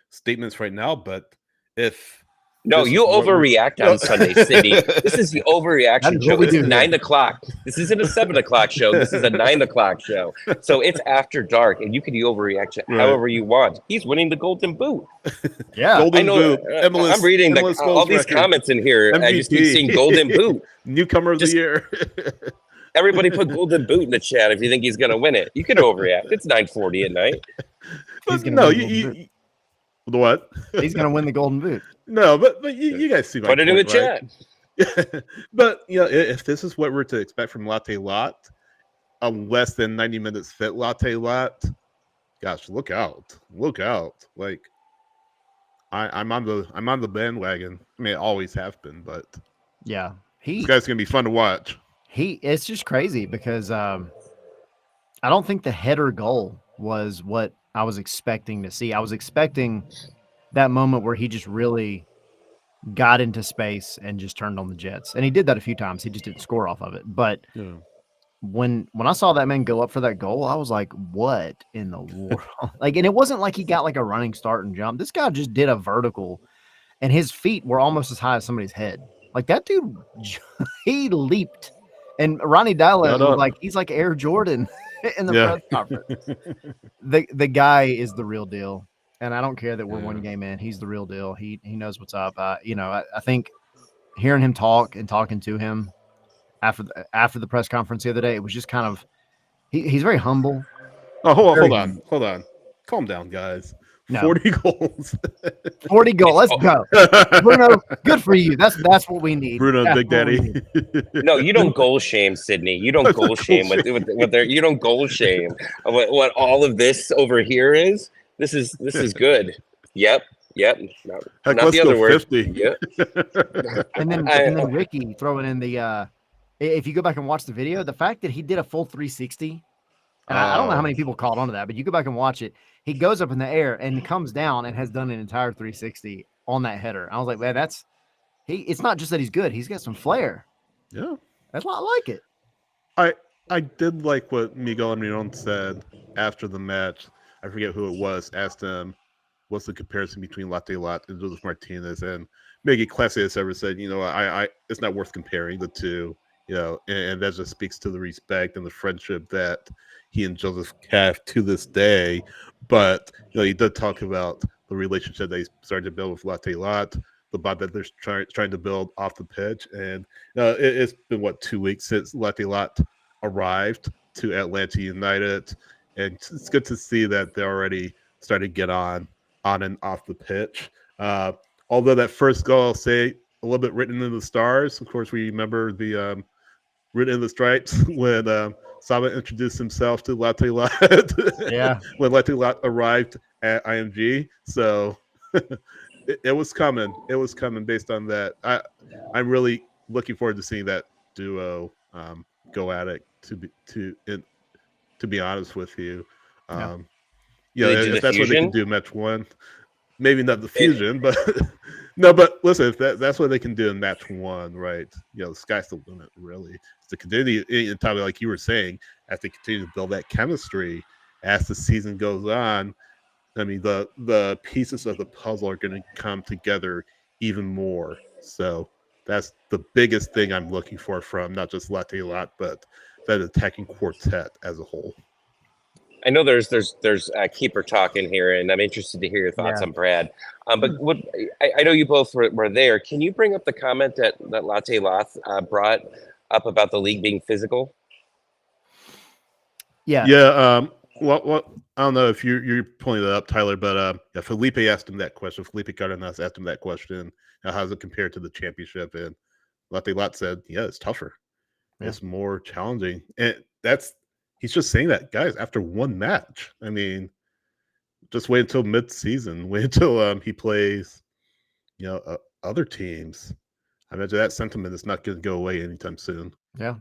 C: statements right now, but if
D: No, you overreact on Sunday, Sydney. This is the overreaction show. It's 9 o'clock. This isn't a 7 o'clock show. This is a 9 o'clock show. So it's after dark, and you can overreact however you want. He's winning the Golden Boot.
B: Yeah,
C: Golden Boot.
D: I'm reading all these comments in here. MVP. I just keep seeing Golden Boot.
C: Newcomer of the year.
D: Everybody put Golden Boot in the chat if you think he's going to win it. You can overreact. It's 9:40 at night.
C: The what?
B: He's going to win the Golden Boot.
C: No, but you guys see my
D: put it in the
C: right?
D: chat.
C: But if this is what we're to expect from Latte Lath, a less than 90 minutes fit Latte Lath, gosh, look out! Like I'm on the bandwagon. I mean, I always have been, but
B: yeah,
C: this guy's gonna be fun to watch.
B: It's just crazy because I don't think the header goal was what I was expecting to see. I was expecting that moment where he just really got into space and just turned on the Jets. And he did that a few times. He just didn't score off of it. But when I saw that man go up for that goal, I was like, what in the world? And it wasn't like he got like a running start and jump. This guy just did a vertical and his feet were almost as high as somebody's head. Like that dude, he leaped. And Ronnie Dowlett was like, he's like Air Jordan in the press conference. The guy is the real deal. And I don't care that we're one game in. He's the real deal. He knows what's up. I think hearing him talking to him after the press conference the other day, it was just kind of he's very humble.
C: Oh, hold on. Calm down, guys. No. 40 goals.
B: 40 goals. Let's go. Bruno, good for you. That's what we need.
C: Bruno, Big Daddy.
D: No, you don't goal shame, Sydney. You don't goal shame with their you don't goal shame. What all of this over here is. This is good. Yep. No, not the other word. 50. Yep.
B: and then Ricky throwing in the if you go back and watch the video, the fact that he did a full 360, and I don't know how many people caught onto that, but you go back and watch it. He goes up in the air and comes down and has done an entire 360 on that header. I was like, man, it's not just that he's good; he's got some flair.
C: Yeah,
B: that's why I like it.
C: I did like what Miguel Amiron said after the match. I forget who it was. Asked him, "What's the comparison between Latte Lath and Joseph Martinez?" And Miggy Classius ever said, I it's not worth comparing the two. And that just speaks to the respect and the friendship that he and Joseph have to this day. But he did talk about the relationship that he started to build with Latte Lath, the bond that they're trying to build off the pitch. And it's been 2 weeks since Latte Lath arrived to Atlanta United, and it's good to see that they already started to get on and off the pitch. Although that first goal, I'll say a little bit written in the stars. Of course, we remember the written in the stripes when Saba introduced himself to Latte Lath.
B: Yeah,
C: when Latte Lath arrived at IMG, so it was coming. It was coming based on that. I'm really looking forward to seeing that duo go at it. To be honest with you, if that's what they can do match one, maybe not the fusion, but no. But listen, if that's what they can do in match one, right? The sky's the limit. Really, it's to continue entirely, like you were saying, as they continue to build that chemistry as the season goes on. I mean, the pieces of the puzzle are going to come together even more. So that's the biggest thing I'm looking for from not just Latte Lath, but that attacking quartet as a whole.
D: I know there's keeper talk in here, and I'm interested to hear your thoughts on Brad. But I know you both were there. Can you bring up the comment that Latte Lath brought up about the league being physical?
B: Yeah.
C: Yeah. What I don't know if you're pulling that up, Tyler, but yeah, Felipe asked him that question. Felipe Cardenas asked him that question. How does it compare to the championship? And Latte Lath said, "Yeah, it's tougher.
B: Yeah.
C: It's more challenging." And he's just saying that, guys, after one match. I mean, just wait until mid-season. Wait until he plays, other teams. I imagine that sentiment is not going to go away anytime soon.
B: Yeah.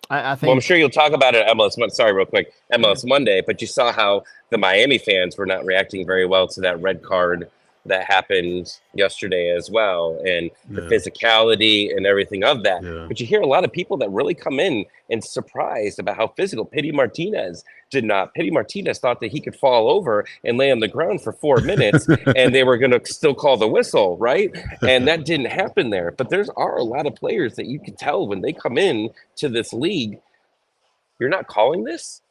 B: I
D: Well, I'm
B: think
D: sure you'll talk about it at sorry, real quick, MLS Monday, but you saw how the Miami fans were not reacting very well to that red card that happened yesterday as well, and the
C: Yeah.
D: physicality and everything of that.
C: Yeah.
D: But you hear a lot of people that really come in and surprised about how physical Pity Martinez did not. Pity Martinez thought that he could fall over and lay on the ground for 4 minutes and they were going to still call the whistle, right? And that didn't happen there. But there are a lot of players that you can tell when they come in to this league, you're not calling this?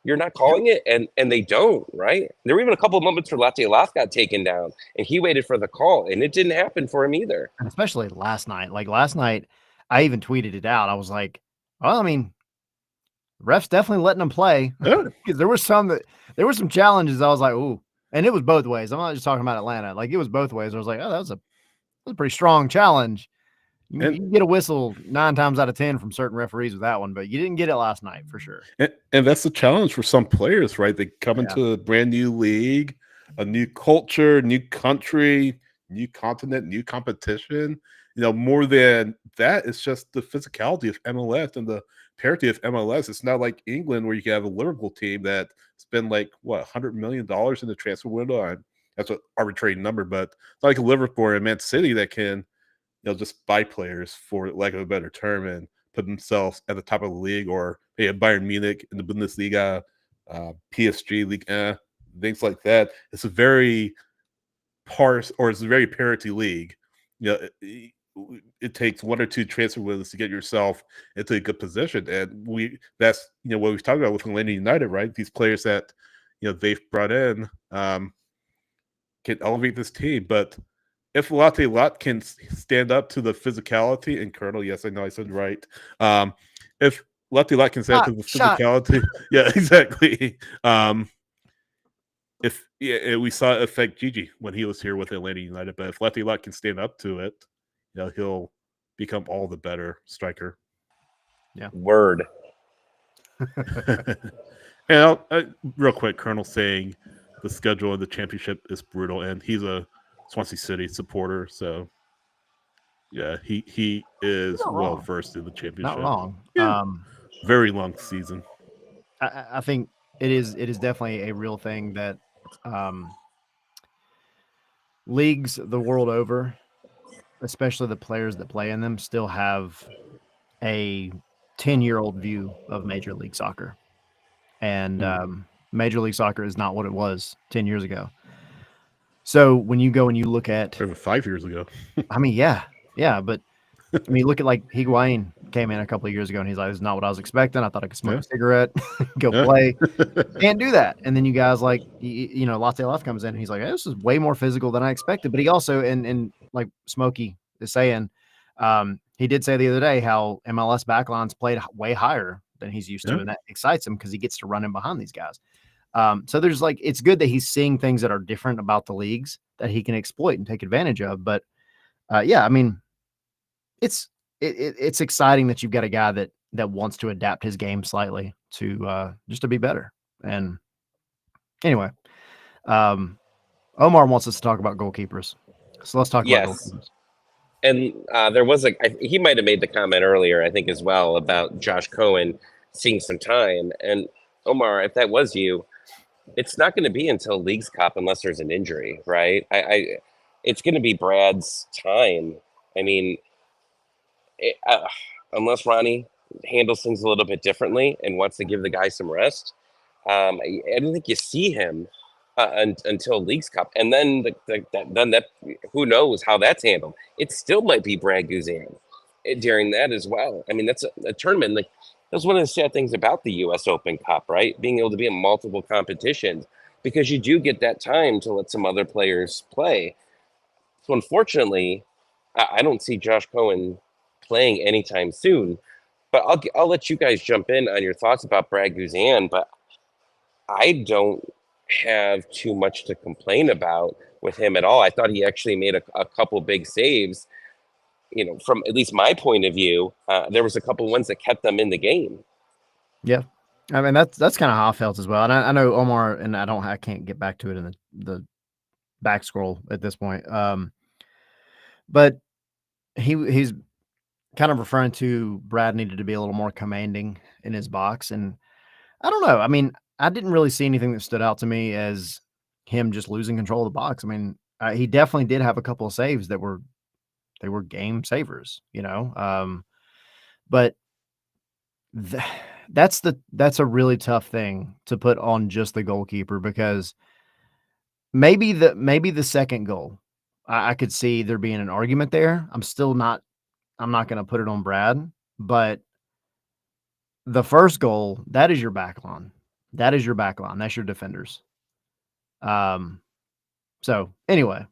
D: You're not calling it? And they don't, right? There were even a couple of moments where Latte Lath got taken down and he waited for the call and it didn't happen for him either.
B: and especially last night. Like last night, I even tweeted it out. I was like, well, I mean, refs definitely letting them play
C: Yeah.
B: because there were some challenges. I was like, ooh, and it was both ways. I'm not just talking about Atlanta. Like it was both ways. I was like, oh, that was a pretty strong challenge. You
C: And-
B: get a whistle 9 times out of 10 from certain referees with that one, but you didn't get it last night for sure.
C: And that's the challenge for some players, right? They come
B: Yeah.
C: into a brand new league, a new culture, new country, new continent, new competition. More than that, it's just the physicality of MLS and the parity of MLS. It's not like England where you can have a Liverpool team that spend like $100 million in the transfer window. That's an arbitrary number, but it's not like a Liverpool or a Man City that can, just buy players, for lack of a better term, and put themselves at the top of the league, or Bayern Munich in the Bundesliga, PSG league, things like that. It's a very it's a very parity league. It takes 1 or 2 transfer windows to get yourself into a good position, and that's what we've talked about with Atlanta United, right? These players that they've brought in can elevate this team, but if Latte Lath can stand up to the physicality, and Colonel, yes, I know I said right. If Latte Lath can stand up to the physicality, yeah, exactly. We saw it affect Gigi when he was here with Atlanta United, but if Latte Lath can stand up to it, he'll become all the better striker.
B: Yeah.
D: Word.
C: And real quick, Colonel saying the schedule of the championship is brutal, and he's a Swansea City supporter, so yeah, he is well versed in the championship.
B: Not wrong.
C: Yeah. Very long season.
B: I think it is definitely a real thing that leagues the world over, especially the players that play in them, still have a 10-year-old view of Major League Soccer. And Major League Soccer is not what it was 10 years ago. So when you go and you look at
C: over 5 years ago,
B: I mean, yeah, but I mean, look at like Higuain came in a couple of years ago and he's like, "This is not what I was expecting. I thought I could smoke a cigarette, go play. Can't do that." And then you guys like, Latte Lath comes in and he's like, "This is way more physical than I expected." But he also, and like Smokey is saying, he did say the other day how MLS backlines played way higher than he's used to, and that excites him because he gets to run in behind these guys. So there's like, it's good that he's seeing things that are different about the leagues that he can exploit and take advantage of. But yeah, I mean, it's exciting that you've got a guy that wants to adapt his game slightly to just to be better. And anyway, Omar wants us to talk about goalkeepers, so let's talk about goalkeepers.
D: And there was he might have made the comment earlier, I think, as well, about Josh Cohen seeing some time. And Omar, if that was you, it's not going to be until Leagues Cup unless there's an injury, right? It's going to be Brad's time. I mean, unless Ronnie handles things a little bit differently and wants to give the guy some rest, I don't think you see him until Leagues Cup. And then that who knows how that's handled. It still might be Brad Guzan during that as well. I mean, that's a tournament. Like, that's one of the sad things about the U.S. Open Cup, right? Being able to be in multiple competitions, because you do get that time to let some other players play. So unfortunately, I don't see Josh Cohen playing anytime soon. But I'll let you guys jump in on your thoughts about Brad Guzan. But I don't have too much to complain about with him at all. I thought he actually made a couple big saves. From at least my point of view, there was a couple ones that kept them in the game.
B: Yeah. I mean, that's kind of how I felt as well. And I know Omar, and I can't get back to it in the back scroll at this point. But he's kind of referring to Brad needed to be a little more commanding in his box. And I don't know. I mean, I didn't really see anything that stood out to me as him just losing control of the box. I mean, he definitely did have a couple of saves that were game savers, but that's a really tough thing to put on just the goalkeeper, because maybe the second goal, I could see there being an argument there. I'm not going to put it on Brad, but the first goal, that is your back line. That's your defenders. So anyway.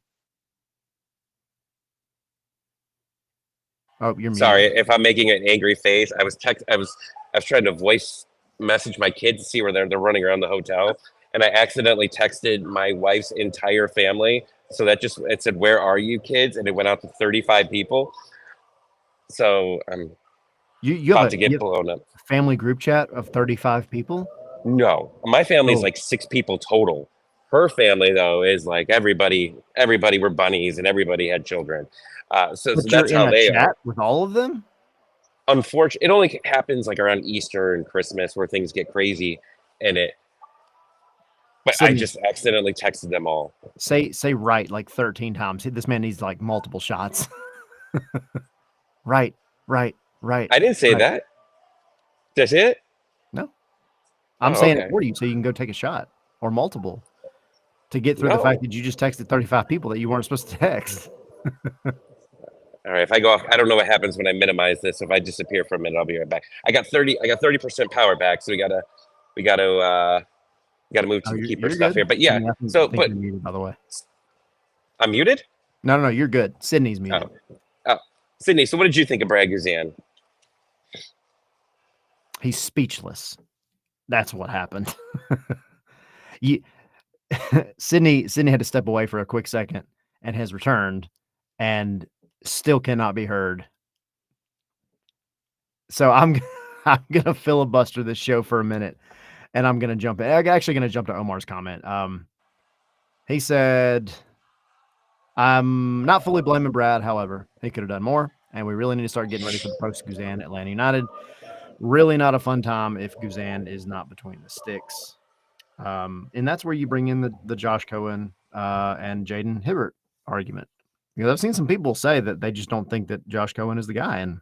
B: Oh, you're
D: Sorry
B: muted.
D: if I'm making an angry face. I was trying to voice message my kids to see where they're running around the hotel, and I accidentally texted my wife's entire family. So it said, "Where are you, kids?" And it went out to 35 people. So I'm
B: You
D: about
B: have
D: to get
B: a
D: blown up.
B: family group chat of 35 people?
D: No, my family is
B: Oh.
D: like 6 people total. Her family, though, is like everybody were bunnies and everybody had children. So
B: But you're
D: that's
B: in
D: how
B: a
D: they
B: chat
D: are.
B: with all of them?
D: Unfortunately, it only happens like around Easter and Christmas where things get crazy in it. But I
B: Sydney,
D: just accidentally texted them all.
B: say right like 13 times. This man needs like multiple shots. Right.
D: I didn't say
B: Right.
D: that. That's it?
B: No. I'm saying it for you so you can go take a shot, or multiple, to get through the fact that you just texted 35 people that you weren't supposed to text.
D: All right, if I go off, I don't know what happens when I minimize this. If I disappear for a minute, I'll be right back. I got 30% power back, so we gotta move to the keeper
B: You're
D: stuff
B: good.
D: here. But yeah,
B: Sydney, I think you're muted, by the way.
D: I'm muted?
B: No, you're good. Sydney's muted.
D: Oh, Sydney, so what did you think of Brad Guzan?
B: He's speechless. That's what happened. Sydney had to step away for a quick second and has returned and still cannot be heard. So I'm gonna filibuster this show for a minute, and I'm actually gonna jump to Omar's comment. He said, "I'm not fully blaming Brad. However, he could have done more, and we really need to start getting ready for the post Guzan Atlanta United. Really not a fun time if Guzan is not between the sticks." And that's where you bring in the Josh Cohen and Jaden Hibbert argument. Because I've seen some people say that they just don't think that Josh Cohen is the guy. And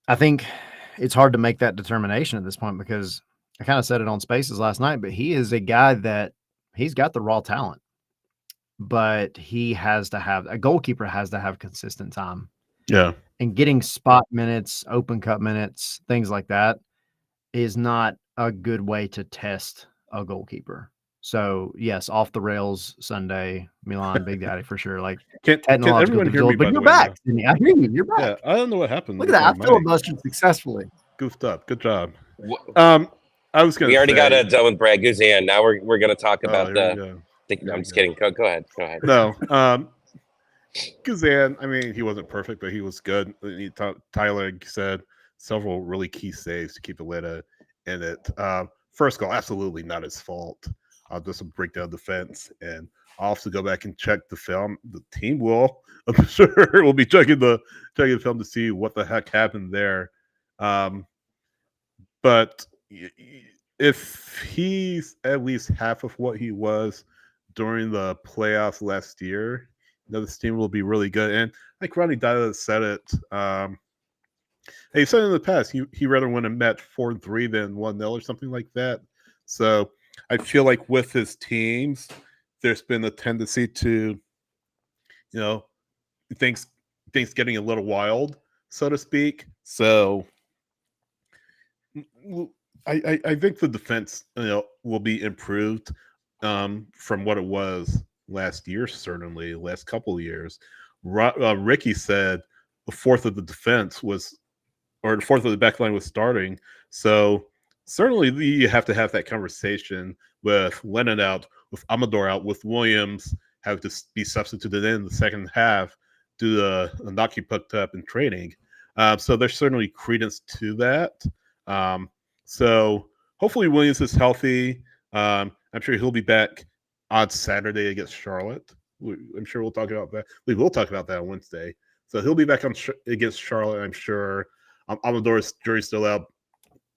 B: I think it's hard to make that determination at this point, because I kind of said it on Spaces last night, but he is a guy that he's got the raw talent, but a goalkeeper has to have consistent time.
C: Yeah.
B: And getting spot minutes, Open Cup minutes, things like that is not a good way to test a goalkeeper. So yes, off the rails Sunday, Milan, Big Daddy for sure. Like
C: Can everyone hear me?
B: But you're back, Sydney. I hear you. You're back.
C: Yeah, I don't know what happened.
B: Look at that. I filibustered successfully.
C: Goofed up. Good job.
D: I was going to. We already got done with Brad Guzan. Now we're going to talk about I'm just kidding. Go ahead.
C: No. Guzan, I mean, he wasn't perfect, but he was good. Tyler said several really key saves to keep Atlanta in it. First goal, absolutely not his fault. Just a breakdown defense, and I'll also go back and check the film. The team will, I'm sure, will be checking the film to see what the heck happened there. But if he's at least half of what he was during the playoffs last year, this team will be really good. And like Ronnie Dada said it, he said in the past he rather win a match 4-3 than 1-0 or something like that. So I feel like with his teams, there's been a tendency to, things getting a little wild, so to speak. So I think the defense, will be improved from what it was last year, certainly last couple of years. Ricky said a fourth of the defense was, or a fourth of the back line was starting. So certainly you have to have that conversation with Lennon out, with Amador out, with Williams have to be substituted in the second half due to not keep hooked up in training. So there's certainly credence to that. So hopefully Williams is healthy. I'm sure he'll be back on Saturday against Charlotte. I'm sure we'll talk about that. We will talk about that on Wednesday. So he'll be back against Charlotte, I'm sure. Amador's jury's still out.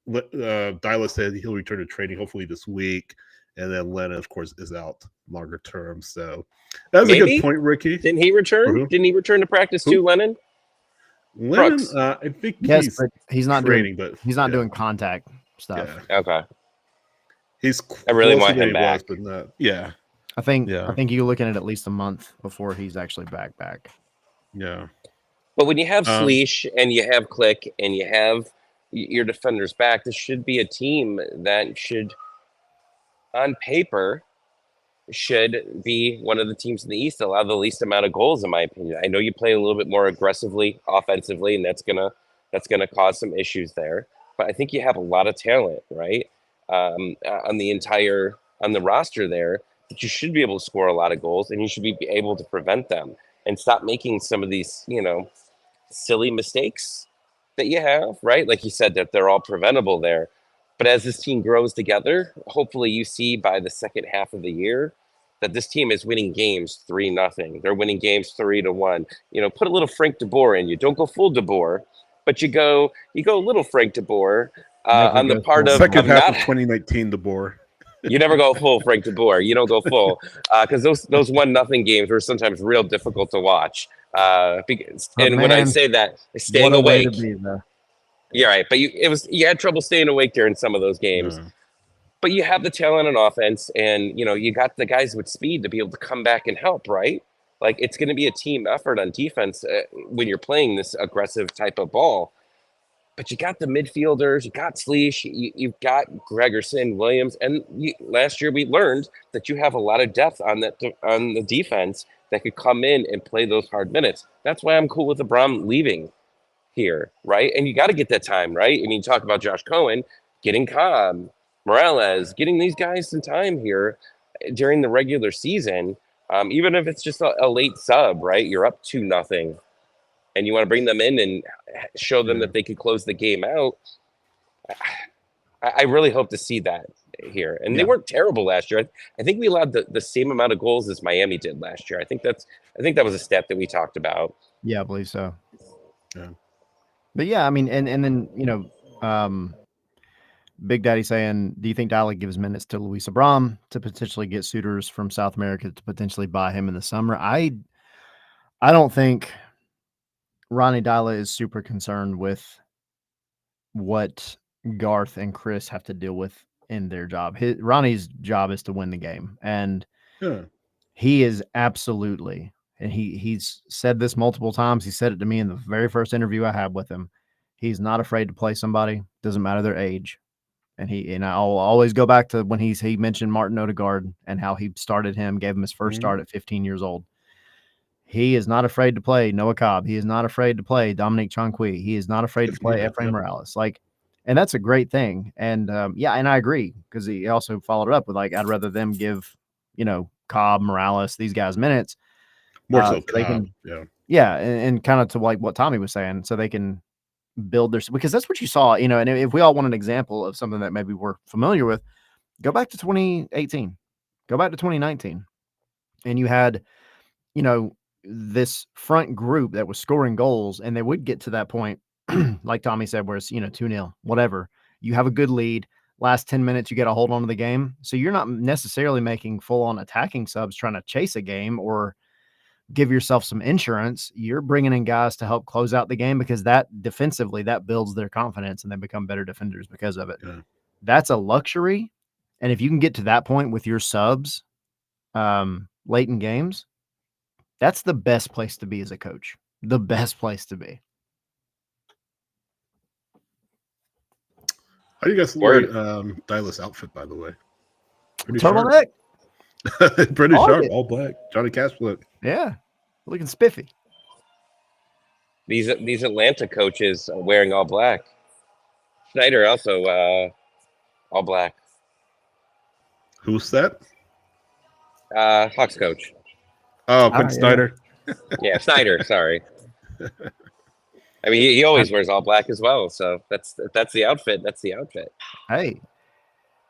C: Dyla said he'll return to training hopefully this week. And then Lennon, of course, is out longer term. So that's a good point, Ricky.
D: Didn't he return? Didn't he return to practice too, Lennon?
C: Lennon, I think
B: he's not
C: training,
B: doing,
C: but
B: he's not doing contact stuff.
C: Yeah.
D: Okay.
C: He's
D: I really want him back.
C: Was, but not, yeah.
B: I think you're looking at least a month before he's actually back.
C: Yeah.
D: But when you have Sleesh and you have Click and you have your defenders back, this should be a team that should, on paper, should be one of the teams in the East that allow the least amount of goals, in my opinion. I know you play a little bit more aggressively offensively, and that's gonna cause some issues there. But I think you have a lot of talent, right? On the roster there, that you should be able to score a lot of goals, and you should be able to prevent them and stop making some of these, silly mistakes that you have, right? Like you said, that they're all preventable there. But as this team grows together, hopefully you see by the second half of the year that this team is winning games 3-0. They're winning games 3-1. Put a little Frank de Boer in you. Don't go full de Boer, but you go a little Frank de Boer on the part of
C: second half of 2019 de Boer.
D: You never go full Frank de Boer. You don't go full because those 1-0 games were sometimes real difficult to watch. When I say that, staying awake. Yeah, right. But you had trouble staying awake during some of those games. But you have the talent on offense, and you got the guys with speed to be able to come back and help, right? Like it's going to be a team effort on defense when you're playing this aggressive type of ball. But you got the midfielders, you got Sleesh, you've got Gregerson, Williams, and last year we learned that you have a lot of depth on the defense that could come in and play those hard minutes. That's why I'm cool with Abram leaving here, right? And you got to get that time, right? I mean, talk about Josh Cohen, getting Cobb, Morales, getting these guys some time here during the regular season, even if it's just a late sub, right? You're up 2-0. And you want to bring them in and show them that they could close the game out. I really hope to see that here. And they weren't terrible last year. I think we allowed the same amount of goals as Miami did last year. I think that was a step that we talked about.
B: Yeah, I believe so.
C: Yeah.
B: But yeah, I mean, and then Big Daddy saying, do you think Dyla gives minutes to Luis Abram to potentially get suitors from South America to potentially buy him in the summer? I don't think Ronnie Dyla is super concerned with what Garth and Chris have to deal with in their job. Ronnie's job is to win the game. And he is absolutely, and he's said this multiple times. He said it to me in the very first interview I had with him. He's not afraid to play somebody. Doesn't matter their age. And I'll always go back to when he mentioned Martin Odegaard and how he started him, gave him his first start at 15 years old. He is not afraid to play Noah Cobb. He is not afraid to play Dominic Chanqui. He is not afraid to play Efrain Morales. And that's a great thing. And and I agree because he also followed it up with I'd rather them give, Cobb, Morales, these guys minutes.
C: More so
B: they
C: Cobb,
B: can, and kind of to what Tommy was saying, so they can build their, because that's what you saw, and if we all want an example of something that maybe we're familiar with, go back to 2018, go back to 2019, and you had, this front group that was scoring goals, and they would get to that point, like Tommy said, where it's, 2-0, whatever. You have a good lead. Last 10 minutes, you get a hold on to the game. So you're not necessarily making full-on attacking subs trying to chase a game or give yourself some insurance. You're bringing in guys to help close out the game because that defensively, that builds their confidence and they become better defenders because of it. Yeah. That's a luxury. And if you can get to that point with your subs late in games, that's the best place to be as a coach. The best place to be.
C: How do you guys like Dyla's outfit, by the way?
B: Turtleneck.
C: Pretty sharp, all black. Johnny Cash look.
B: Yeah, looking spiffy.
D: These Atlanta coaches are wearing all black. Schneider also All black.
C: Who's that?
D: Hawks coach.
C: Oh,
B: Ah,
C: Quinn
B: yeah.
C: Snyder.
D: Yeah, Snyder. Sorry. I mean, he always wears all black as well. So that's the outfit. That's the outfit.
B: Hey,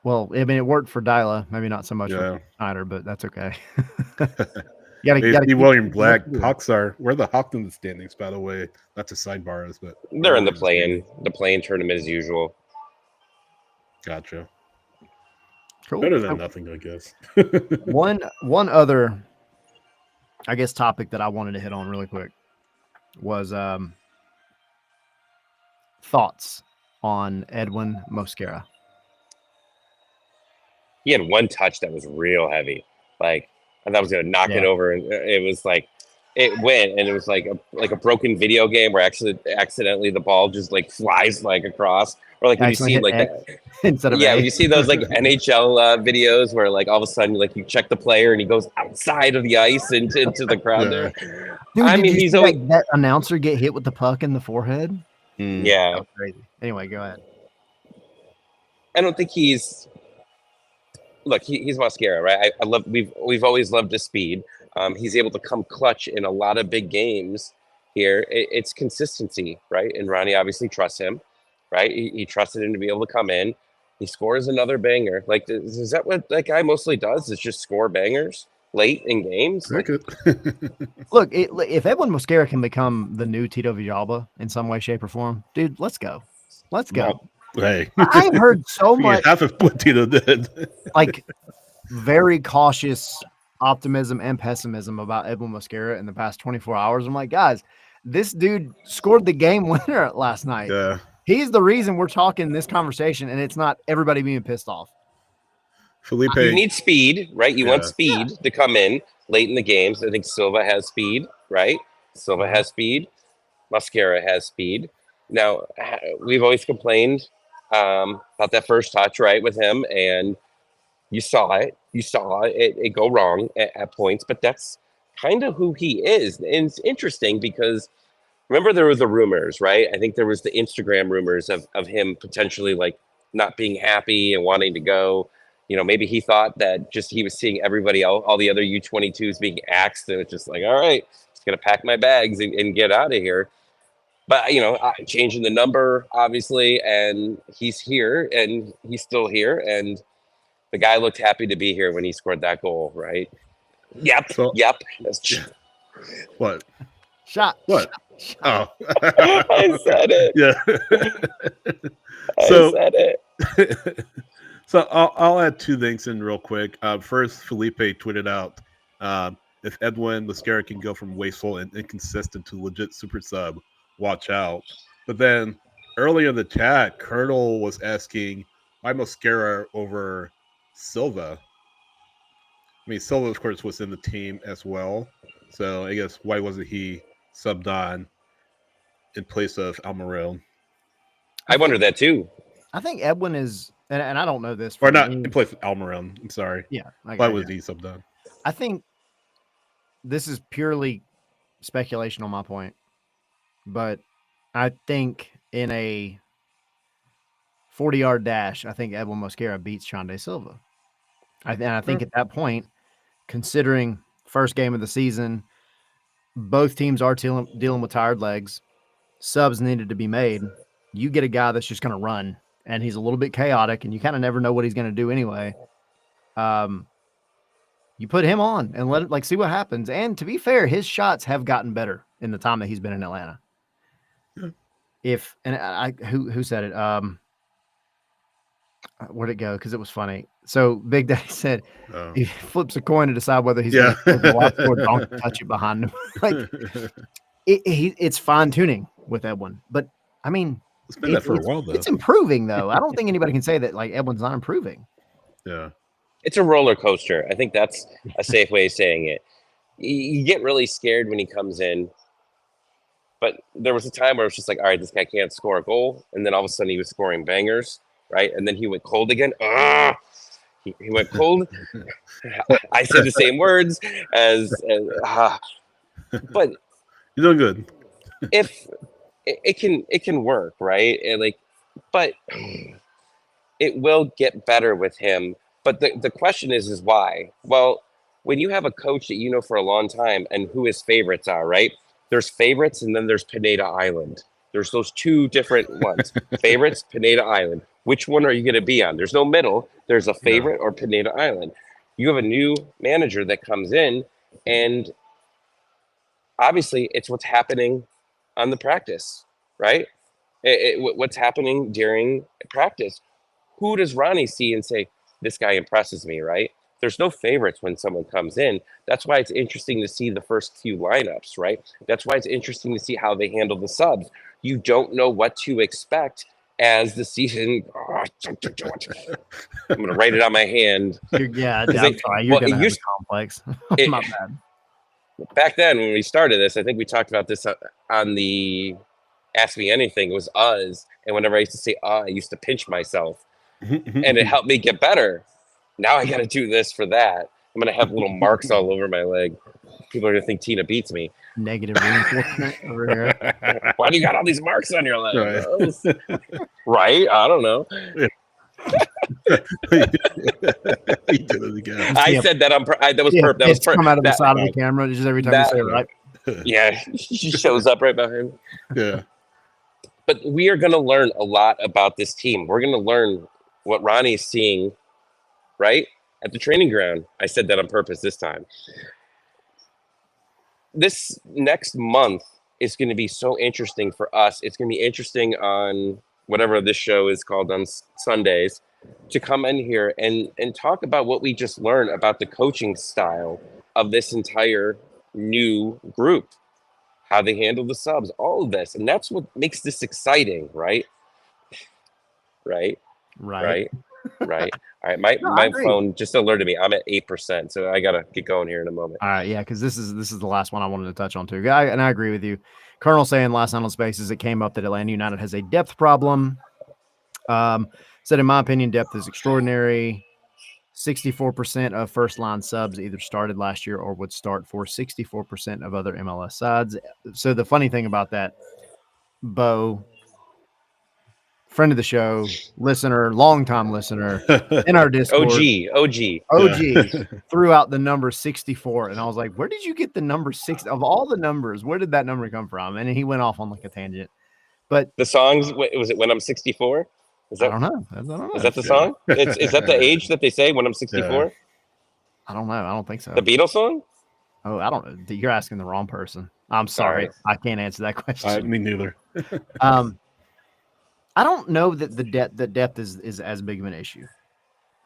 B: well, I mean, it worked for Dyla. Maybe not so much
C: Yeah.
B: for Snyder, but that's okay. gotta
C: Hey,
B: keep
C: William
B: what
C: Black.
B: to do.
C: Hawks are. Where are the Hawks in the standings, by the way? Not to sidebar us, but
D: They're in the
C: standings?
D: play-in tournament as usual.
C: Gotcha.
B: Cool.
C: Better than nothing, I guess.
B: One other, I guess, topic that I wanted to hit on really quick was thoughts on Edwin Mosquera.
D: He had one touch that was real heavy. Like I thought I was gonna knock it
B: Yeah.
D: over, and it was like it went, and it was like a broken video game where accidentally the ball just like flies like across, or like when you
B: Actually
D: see
B: hit
D: like
B: X
D: that.
B: instead of
D: Yeah,
B: A.
D: when you see those like NHL videos where like all of a sudden like you check the player and he goes outside of the ice into the crowd
C: Yeah.
D: there.
B: Dude,
D: I
B: did
D: mean,
B: you
D: he's
B: see
D: always
B: that announcer get hit with the puck in the forehead?
C: Mm.
D: yeah.
B: That was crazy. Anyway, go ahead.
D: I don't think he's he's Mosquera, right? I love we've always loved his speed. He's able to come clutch in a lot of big games here. It's consistency, right? And Ronnie obviously trusts him, right? He trusted him to be able to come in. He scores another banger. Like, is that what that guy mostly does? Is just score bangers late in games? Like,
B: Look, if Edwin Mosquera can become the new Tito Villalba in some way, shape, or form, dude, let's go. Let's go.
C: Hey,
B: I've heard so much
C: half of what Tito did.
B: like very cautious optimism and pessimism about Edwin Mosquera in the past 24 hours. I'm like, guys, this dude scored the game winner last night.
C: Yeah.
B: He's the reason we're talking this conversation, and it's not everybody being pissed off.
C: Felipe.
D: you need speed, right? You want
C: Yeah.
D: speed to come in late in the games. I think Silva has speed, right? Silva has speed. Mosquera has speed. Now, we've always complained about that first touch, right, with him, and you saw it. You saw it go wrong at points, but that's kind of who he is. And it's interesting because remember there were the rumors, right? I think there was the Instagram rumors of him potentially like not being happy and wanting to go. You know, maybe he thought that just he was seeing everybody else, all the other U22s being axed, and it's just like, all right, just gonna pack my bags and get out of here. But you know, changing the number obviously, and he's here, and he's still here, and the guy looked happy to be here when he scored that goal, right? Yep,
C: So-
D: yep.
C: What?
B: Shot.
C: What? Oh.
D: I said it.
C: Yeah.
D: I
C: So-
D: said it.
C: So I'll add two things in real quick. First, Felipe tweeted out, if Edwin Mosquera can go from wasteful and inconsistent to legit super sub, watch out. But then earlier in the chat, Colonel was asking why Mosquera over Silva. I mean, Silva, of course, was in the team as well. So I guess why wasn't he subbed on in place of Almiron?
D: I wondered that too.
B: I think Edwin is, and I don't know this.
C: Or
B: from
C: not
B: any-
C: in place of Almiron. I'm sorry.
B: Yeah.
C: Why was he subbed on?
B: I think this is purely speculation on my point, but I think in a 40-yard dash, I think Edwin Mosquera beats Shande Silva. I think at that point, considering first game of the season, both teams are dealing with tired legs, subs needed to be made. You get a guy that's just going to run, and he's a little bit chaotic, and you kind of never know what he's going to do anyway. You put him on and let it see what happens. And to be fair, his shots have gotten better in the time that he's been in Atlanta.
C: Yeah.
B: Who said it? Where'd it go? Because it was funny. So Big Daddy said he flips a coin to decide whether he's going to go up or don't touch it behind him. Like it's fine tuning with Edwin, but I mean,
C: it's been that for a while though.
B: It's improving though. I don't think anybody can say that like Edwin's not improving.
C: Yeah.
D: It's a roller coaster. I think that's a safe way of saying it. You get really scared when he comes in, but there was a time where it was just like, all right, this guy can't score a goal, and then all of a sudden he was scoring bangers, right? And then he went cold again. He went cold. I said the same words but
C: you're doing good.
D: if it can work, right? And but it will get better with him. But the question is why? Well, when you have a coach that you know for a long time and who his favorites are, right? There's favorites and then there's Pineda Island. There's those two different ones. Favorites, Pineda Island. Which one are you going to be on? There's no middle. There's a favorite or Pineda Island. You have a new manager that comes in, and obviously it's what's happening on the practice, right? What's happening during practice. Who does Ronnie see and say, this guy impresses me, right? There's no favorites when someone comes in. That's why it's interesting to see the first few lineups, right? That's why it's interesting to see how they handle the subs. You don't know what to expect as the season. I'm going to write it on my hand.
B: I'm sorry. You're going to have a complex. My bad.
D: Back then, when we started this, I think we talked about this on the Ask Me Anything. It was us. And whenever I used to say, I used to pinch myself. And it helped me get better. Now I got to do this for that. I'm going to have little marks all over my leg. People are going to think Tina beats me.
B: Negative reinforcement over here.
D: Why do you got all these marks on your leg? Right? I don't know.
C: He did it again.
D: I said that that was perfect. That was perfect.
B: Come out of the side of the camera just every time you say it, right?
D: Yeah, she shows up right behind me.
C: Yeah.
D: But we are going to learn a lot about this team. We're going to learn what Ronnie's seeing, right, at the training ground. I said that on purpose this time. This next month is going to be so interesting for us. It's going to be interesting on whatever this show is called on Sundays to come in here and talk about what we just learned about the coaching style of this entire new group, how they handle the subs, all of this. And that's what makes this exciting, right? Right. All right, my phone just alerted me. I'm at 8%, so I gotta get going here in a moment.
B: All right, yeah, because this is the last one I wanted to touch on too. And I agree with you. Colonel saying last night on Spaces, it came up that Atlanta United has a depth problem. Said in my opinion, depth is extraordinary. 64% of first line subs either started last year or would start for 64% of other MLS sides. So the funny thing about that, Bo, friend of the show, listener, longtime listener in our Discord.
D: OG.
B: Threw out the number 64. And I was like, where did you get the number 6 of all the numbers? Where did that number come from? And he went off on like a tangent. But
D: the songs, was it When I'm 64?
B: I don't know.
D: Is that the song? Is that the age that they say when I'm 64?
B: Yeah. I don't know. I don't think so.
D: The Beatles song?
B: Oh, I don't know. You're asking the wrong person. I'm sorry. I can't answer that question.
C: Me neither.
B: I don't know that the depth is as big of an issue.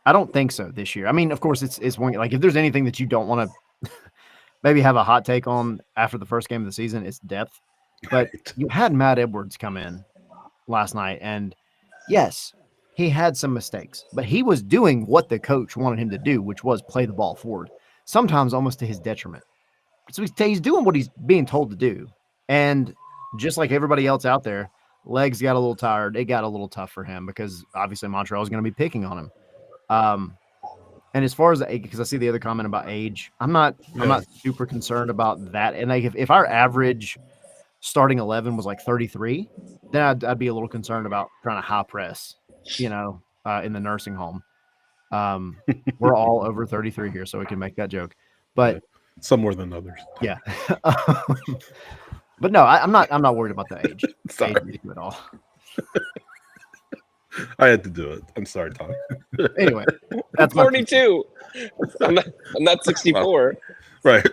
B: I don't think so this year. I mean, of course, it's one, like if there's anything that you don't want to maybe have a hot take on after the first game of the season, it's depth. But you had Matt Edwards come in last night, and yes, he had some mistakes, but he was doing what the coach wanted him to do, which was play the ball forward, sometimes almost to his detriment. So he's doing what he's being told to do. And just like everybody else out there, legs got a little tired. It got a little tough for him because obviously Montreal is going to be picking on him. And as far as because I see the other comment about age, I'm not super concerned about that. And like if our average starting 11 was like 33, then I'd be a little concerned about trying to high press, in the nursing home. We're all over 33 here, so we can make that joke. But
C: some more than others.
B: Yeah. But no, I'm not worried about the age.
C: Sorry.
B: Age at all.
C: I had to do it. I'm sorry, Tom.
B: Anyway, that's
D: 42. I'm not 64.
C: Right.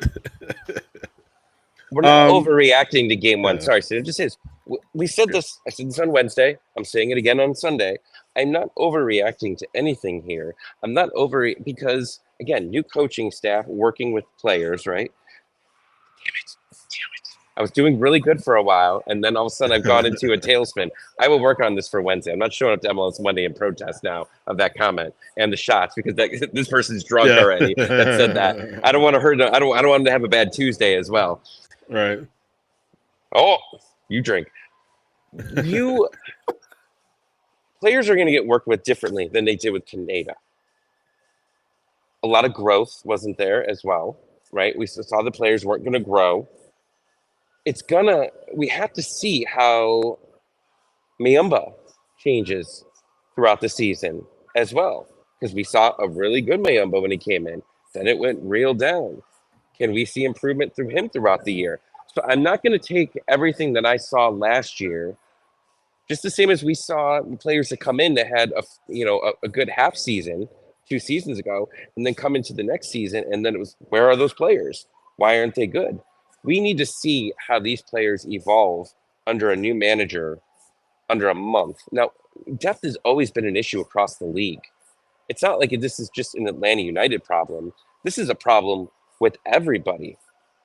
D: We're not overreacting to game one. Sorry, so it just is. We said this. I said this on Wednesday. I'm saying it again on Sunday. I'm not overreacting to anything here. I'm not because again, new coaching staff working with players, right? Damn it. I was doing really good for a while, and then all of a sudden I've gone into a tailspin. I will work on this for Wednesday. I'm not showing up to MLS Monday in protest now of that comment and the shots because this person's drunk already that said that. I don't want to hurt. I don't want him to have a bad Tuesday as well.
C: Right.
D: Oh, you drink. Players are going to get worked with differently than they did with Pineda. A lot of growth wasn't there as well, right? We saw the players weren't going to grow. We have to see how Muyumba changes throughout the season, as well, because we saw a really good Mayumba when he came in. Then it went real down. Can we see improvement through him throughout the year? So I'm not going to take everything that I saw last year, just the same as we saw players that come in that had a good half season 2 seasons ago, and then come into the next season, and then it was, where are those players? Why aren't they good? We need to see how these players evolve under a new manager under a month. Now, depth has always been an issue across the league. It's not like this is just an Atlanta United problem. This is a problem with everybody,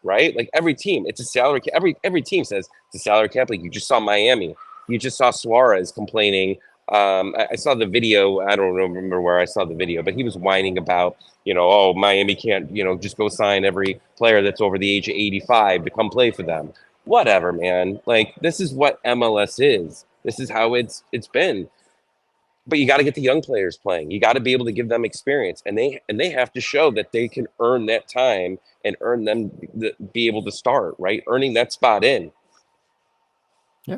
D: right? Like every team, it's a salary cap. Every team says it's a salary cap. Like you just saw Miami. You just saw Suarez complaining. I saw the video. I don't remember where I saw the video, but he was whining about, oh, Miami can't, just go sign every player that's over the age of 85 to come play for them. Whatever, man. Like, this is what MLS is. This is how it's been. But you got to get the young players playing. You got to be able to give them experience, and they have to show that they can earn that time and earn them be able to start, right? Earning that spot in.
B: Yeah.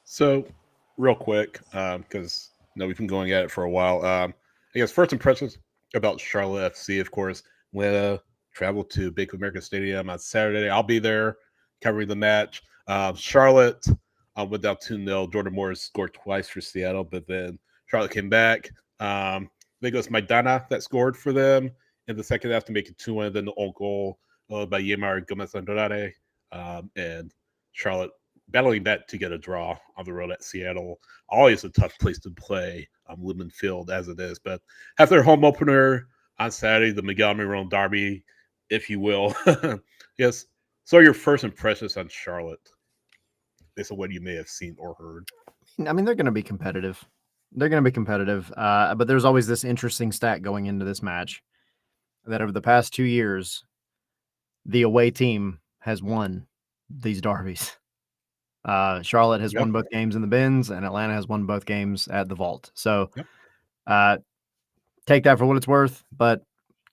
C: So, real quick, because we've been going at it for a while. I guess first impressions about Charlotte FC, of course. Atlanta traveled to Bank of America Stadium on Saturday. I'll be there covering the match. Charlotte went down 2-0. Jordan Morris scored twice for Seattle, but then Charlotte came back. I think it was Maidana that scored for them in the second half to make it 2-1. Then the own goal by Yemar Gomez Andrade. And Charlotte battling that to get a draw on the road at Seattle. Always a tough place to play, Liman Field as it is. But have their home opener on Saturday, the Miguel Almiron Derby, if you will. Yes. So your first impressions on Charlotte, based on what you may have seen or heard?
B: I mean, they're going to be competitive. But there's always this interesting stat going into this match that over the past 2 years, the away team has won these derbies. Charlotte has won both games in the Benz, and Atlanta has won both games at the Vault. So take that for what it's worth, but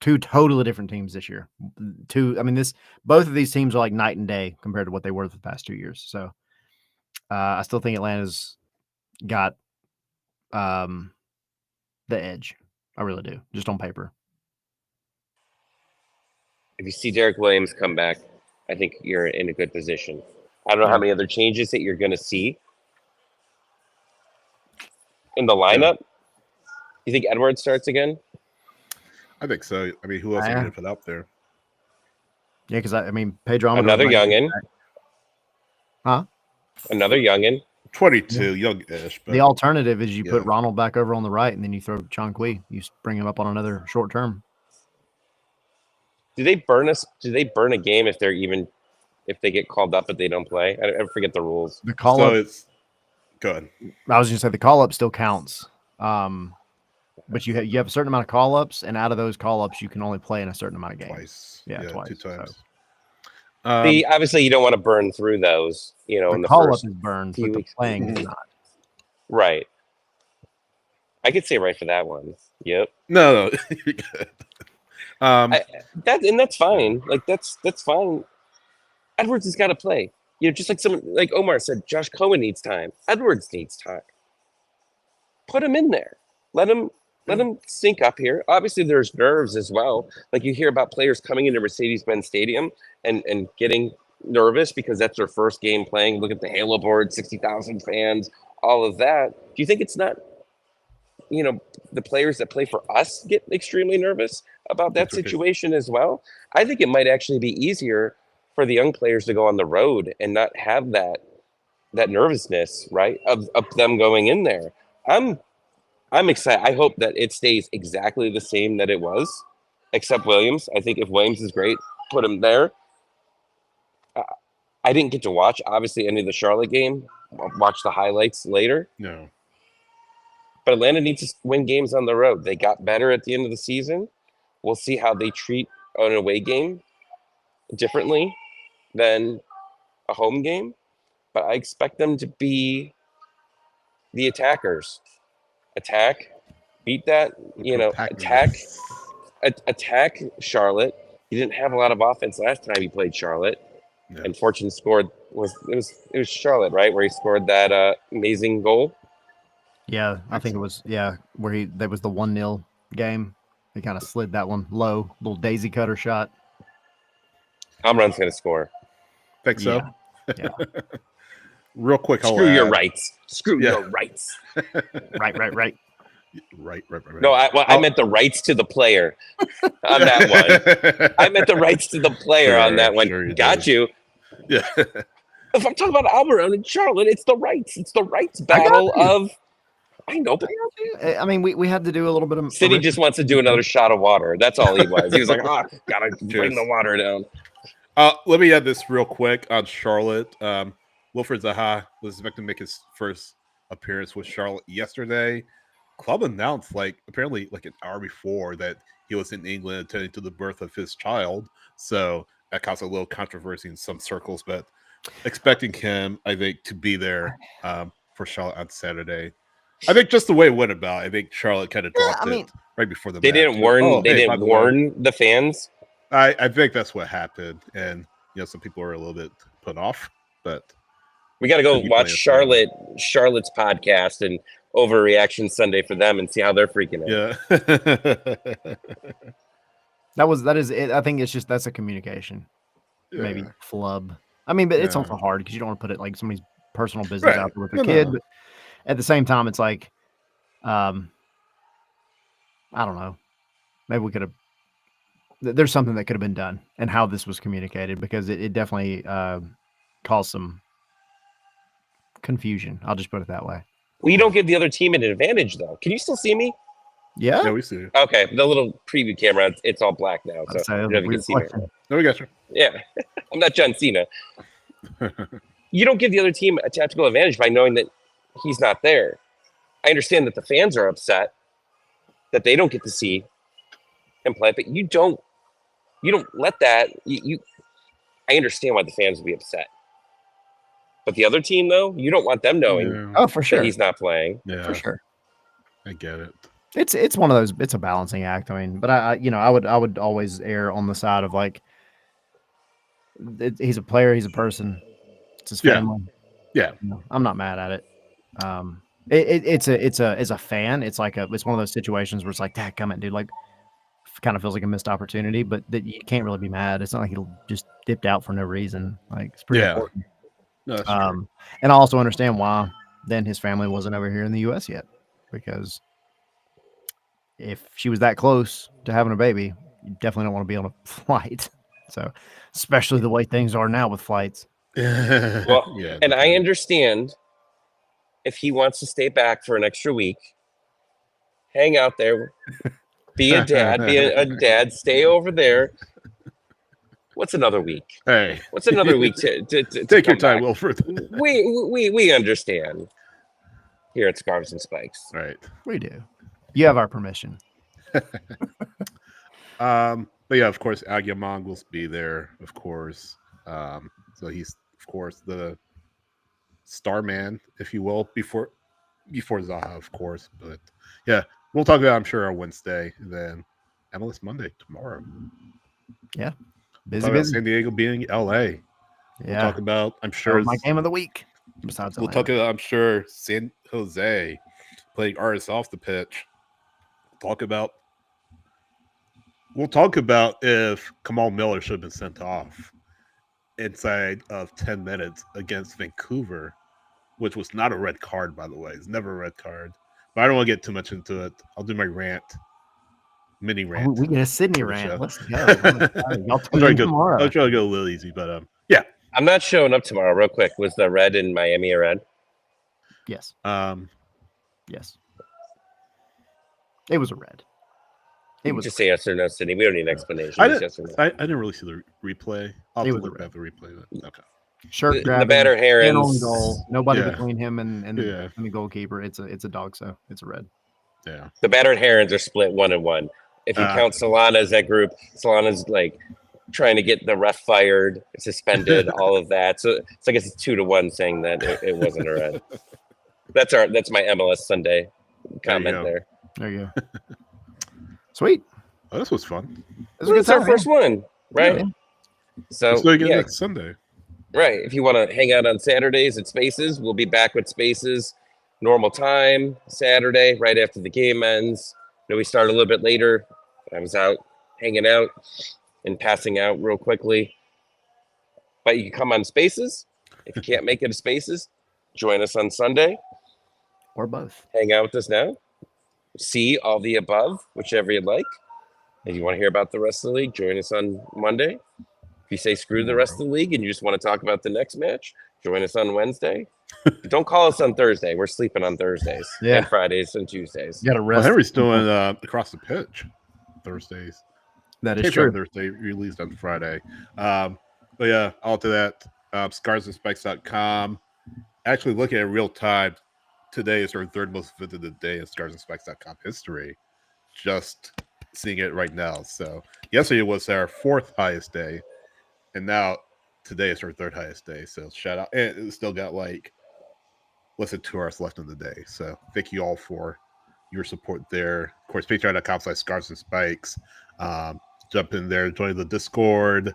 B: two totally different teams this year. Both of these teams are like night and day compared to what they were the past 2 years. So I still think Atlanta's got the edge. I really do, just on paper.
D: If you see Derek Williams come back, I think you're in a good position. I don't know how many other changes that you're going to see in the lineup. You think Edwards starts again?
C: I think so. I mean, who else are you going to put out there?
B: Yeah, because Pedro Almiron.
D: Another youngin.
B: Huh?
D: Another youngin.
C: 22, young-ish. But
B: the alternative is you put Ronald back over on the right, and then you throw Chong Kui. You bring him up on another short term.
D: Do they burn a game if they get called up but they don't play? I forget the rules.
B: The call up.
C: Go ahead.
B: I was going to say the call up still counts. But you have a certain amount of call ups, and out of those call ups, you can only play in a certain amount of games.
C: Twice.
B: Yeah, twice.
C: 2 times.
B: So.
D: Obviously, you don't want to burn through those. In the
B: call
D: first
B: up is burned,
D: few
B: but the
D: weeks.
B: playing is not.
D: Right. I could say right for that one. Yep.
C: No, you're good.
D: That's fine. Like that's fine. Edwards has got to play. Just like someone like Omar said, Josh Cohen needs time. Edwards needs time. Put him in there. Let him sync up here. Obviously, there's nerves as well. Like you hear about players coming into Mercedes-Benz Stadium and getting nervous because that's their first game playing. Look at the Halo board, 60,000 fans, all of that. Do you think it's not, the players that play for us get extremely nervous about that situation as well? I think it might actually be easier for the young players to go on the road and not have that nervousness, right, of them going in there. I'm excited. I hope that it stays exactly the same that it was, except Williams. I think if Williams is great, put him there. I didn't get to watch, obviously, any of the Charlotte game. I'll watch the highlights later.
C: No.
D: But Atlanta needs to win games on the road. They got better at the end of the season. We'll see how they treat an away game differently than a home game. But I expect them to be the attackers. Attack, beat that, attack Charlotte. He didn't have a lot of offense last time he played Charlotte. Yeah. And Fortune scored it was Charlotte, right, where he scored that amazing goal.
B: Yeah, I think it was where there was the 1-0 game. He kind of slid that one low, little daisy cutter shot.
D: Amran's going to score.
C: Think so?
B: Yeah.
C: Real quick, I'll
D: Screw your
C: add-
D: rights. Screw
C: Yeah.
D: your rights.
B: Right.
C: Right.
D: No, I meant the rights to the player on that one. I meant the rights to the player on that one.
C: Sure you
D: Got
C: did.
D: you.
C: Yeah.
D: If I'm talking about Almiron and Charlotte, it's the rights. It's the rights
B: I got
D: battle
B: you.
D: of. I know, but
B: I mean, we had to do a little bit of.
D: City just wants to do another shot of water. That's all he was. He was like, gotta bring the water down.
C: Let me add this real quick on Charlotte. Wilfred Zaha was expected to make his first appearance with Charlotte yesterday. Club announced apparently an hour before that he was in England attending to the birth of his child. So that caused a little controversy in some circles, but expecting him, I think, to be there for Charlotte on Saturday. I think just the way it went about, I think Charlotte kind of dropped it right before the
D: They
C: match.
D: didn't warn.
C: Oh,
D: they
C: hey, by
D: didn't
C: the way,
D: warn the fans.
C: I think that's what happened, and some people are a little bit put off, but
D: We got to go
C: Could be
D: watch
C: playing
D: Charlotte's podcast and Overreaction Sunday for them and see how they're freaking out.
C: yeah.
B: That is it. I think it's just that's a communication, maybe flub. I mean, but it's also hard because you don't want to put it like somebody's personal business out there with their kid. But at the same time, it's like, I don't know. Maybe we could have. There's something that could have been done and how this was communicated because it definitely caused some confusion. I'll just put it that way.
D: Well, you don't give the other team an advantage, though. Can you still see me?
B: Yeah.
C: Yeah, we see you.
D: Okay, the little preview camera, it's all black now, so
B: Say,
D: you don't even see me.
C: No, we got you.
D: Yeah, I'm not John Cena. You don't give the other team a tactical advantage by knowing that he's not there. I understand that the fans are upset that they don't get to see him play, but you don't let that. I understand why the fans would be upset, but the other team, though, you don't want them knowing
C: Yeah,
B: for sure
D: that he's not playing.
C: yeah,
B: for sure.
C: I get it.
B: It's one of those. It's a balancing act. I mean, but I would always err on the side of like he's a player, he's a person, it's his family.
C: Yeah.
B: I'm not mad at it. It's as a fan, it's like it's one of those situations where it's like, dadgummit, dude, like kind of feels like a missed opportunity, but that you can't really be mad. It's not like he'll just dipped out for no reason. Like it's pretty important.
C: No, that's true.
B: And I also understand why then his family wasn't over here in the US yet, because if she was that close to having a baby, you definitely don't want to be on a flight. So, especially the way things are now with flights.
D: Well,
C: yeah,
D: and I understand if he wants to stay back for an extra week, hang out there, be a dad, stay over there. What's another week?
C: Hey,
D: What's another week to
C: take your
D: come
C: time,
D: back?
C: Wilfred.
D: We understand here at Scarves and Spikes.
C: Right.
B: We do. You have our permission.
C: But yeah, of course, Agyamong will be there, of course. So he's, of course, the star man, if you will, before Zaha, of course. But yeah, we'll talk about, I'm sure, on Wednesday, and then MLS Monday tomorrow.
B: Yeah,
C: Busy. San Diego being LA.
B: Yeah,
C: We'll talk about, I'm sure,
B: my game of the week. Besides,
C: we'll talk about, I'm sure, San Jose playing artists off the pitch. We'll talk about if Kamal Miller should have been sent off inside of 10 minutes against Vancouver, which was not a red card, by the way. It's never a red card. But I don't want to get too much into it. I'll do my mini rant.
B: We get a Sydney rant. Let's go.
C: I'll try to go a little easy, but yeah.
D: I'm not showing up tomorrow. Real quick, was the red in Miami a red?
B: Yes.
C: Yes.
B: It was a red.
D: It was just say yes or no, Sydney. We don't need an explanation.
C: I didn't really see the replay. I'll have to look at the replay. Okay.
B: Shirt
D: the batter Herons.
B: Goal. Nobody between him and the goalkeeper. It's a dog, so it's a red.
C: Yeah.
D: The battered Herons are split 1-1. If you count Solana as that group, Solana's like trying to get the ref fired, suspended, all of that. So I guess it's 2-1 saying that it wasn't a red. That's my MLS Sunday comment there.
B: There you go. Sweet.
C: Oh, this was fun.
D: It's our first one, right?
C: Yeah.
D: So
C: let's go again next Sunday.
D: Right. If you want to hang out on Saturdays at Spaces, we'll be back with Spaces normal time, Saturday, right after the game ends. We start a little bit later. I was out hanging out and passing out real quickly. But you can come on Spaces. If you can't make it to Spaces, join us on Sunday.
B: Or both.
D: Hang out with us now. See all the above, whichever you'd like. If you want to hear about the rest of the league, join us on Monday. If you say screw the rest of the league and you just want to talk about the next match, join us on Wednesday. Don't call us on Thursday. We're sleeping on Thursdays and Fridays and Tuesdays.
B: You got to
C: Well,
B: rest.
C: Henry's doing across the pitch Thursdays.
B: That is
C: Patreon
B: true.
C: Thursday released on Friday. But yeah, all to that. Scarsandspikes.com. Actually, looking at real time, today is our third most visited day in scarsandspikes.com history. Just seeing it right now. So yesterday was our fourth highest day, and now today is our third highest day. So shout out, and it's still got like less than 2 hours left in the day. So thank you all for your support there. Of course, patreon.com/scarsandspikes. Jump in there, join the Discord,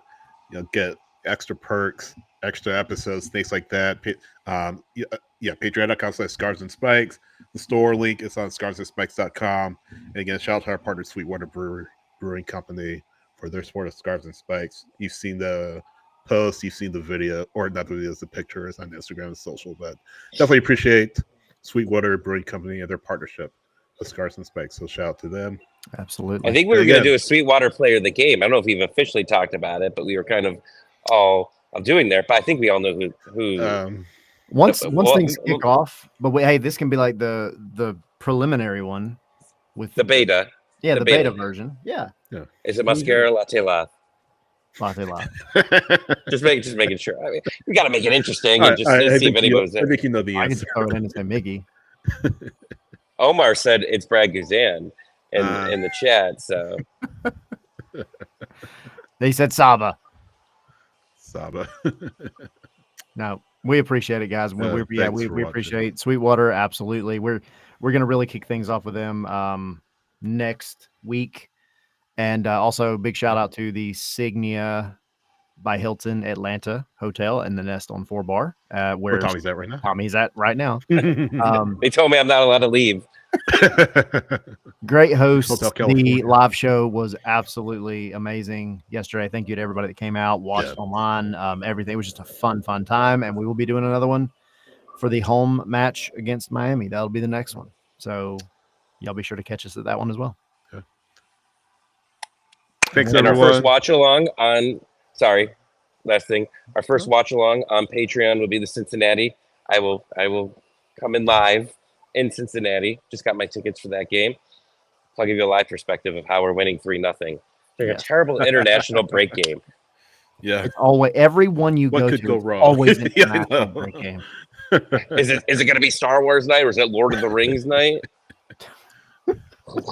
C: get extra perks, extra episodes, things like that. Patreon.com/scarsandspikes. The store link is on scarsandspikes.com. And again, shout out to our partner Sweetwater Brewing Company for their support of Scars and Spikes. You've seen the post, you've seen the video, or not the videos, the pictures on Instagram and social, but definitely appreciate Sweetwater Brewing Company and their partnership with Scars and Spikes. So shout out to them.
B: Absolutely.
D: I think we were going to do a Sweetwater player of the game. I don't know if we've officially talked about it, but we were kind of all doing there. But I think we all know who
B: once things kick off, but hey, this can be like the preliminary one with
D: the beta.
B: Yeah, the beta version. Yeah.
D: Is it mascara Latte Lath?
B: Latte Lath.
D: just making sure. I mean, we got to make it interesting and just see if anybody's there.
C: I think you know the
B: I
C: answer.
B: can throw it in and say Miggy.
D: Omar said it's Brad Guzan in the chat. So
B: they said Saba.
C: Saba.
B: No, we appreciate it, guys. We
C: watching.
B: appreciate Sweetwater. Absolutely. We're gonna really kick things off with them next week. And also big shout out to the Signia by Hilton Atlanta Hotel and the Nest on 4 Bar, where
C: Tommy's at right now.
B: Tommy's at right now.
D: They told me I'm not allowed to leave.
B: Great host.
C: Hotel
B: The
C: California.
B: live show was absolutely amazing yesterday. Thank you to everybody that came out, watched online. Everything. It was just a fun time. And we will be doing another one for the home match against Miami. That'll be the next one. So y'all be sure to catch us at that one as well.
C: Thanks,
D: And
C: everyone.
D: our first watch along on last thing. Our first watch along on Patreon will be the Cincinnati. I will come in live in Cincinnati. Just got my tickets for that game. So I'll give you a live perspective of how we're winning 3-0. Like a terrible international break game.
C: Yeah.
B: It's always everyone you
C: What
B: go
C: could
B: to
C: go
B: is
C: wrong?
B: always an
C: Yeah, I
B: international
C: know.
B: break game.
D: Is it going to be Star Wars night or is it Lord of the Rings night?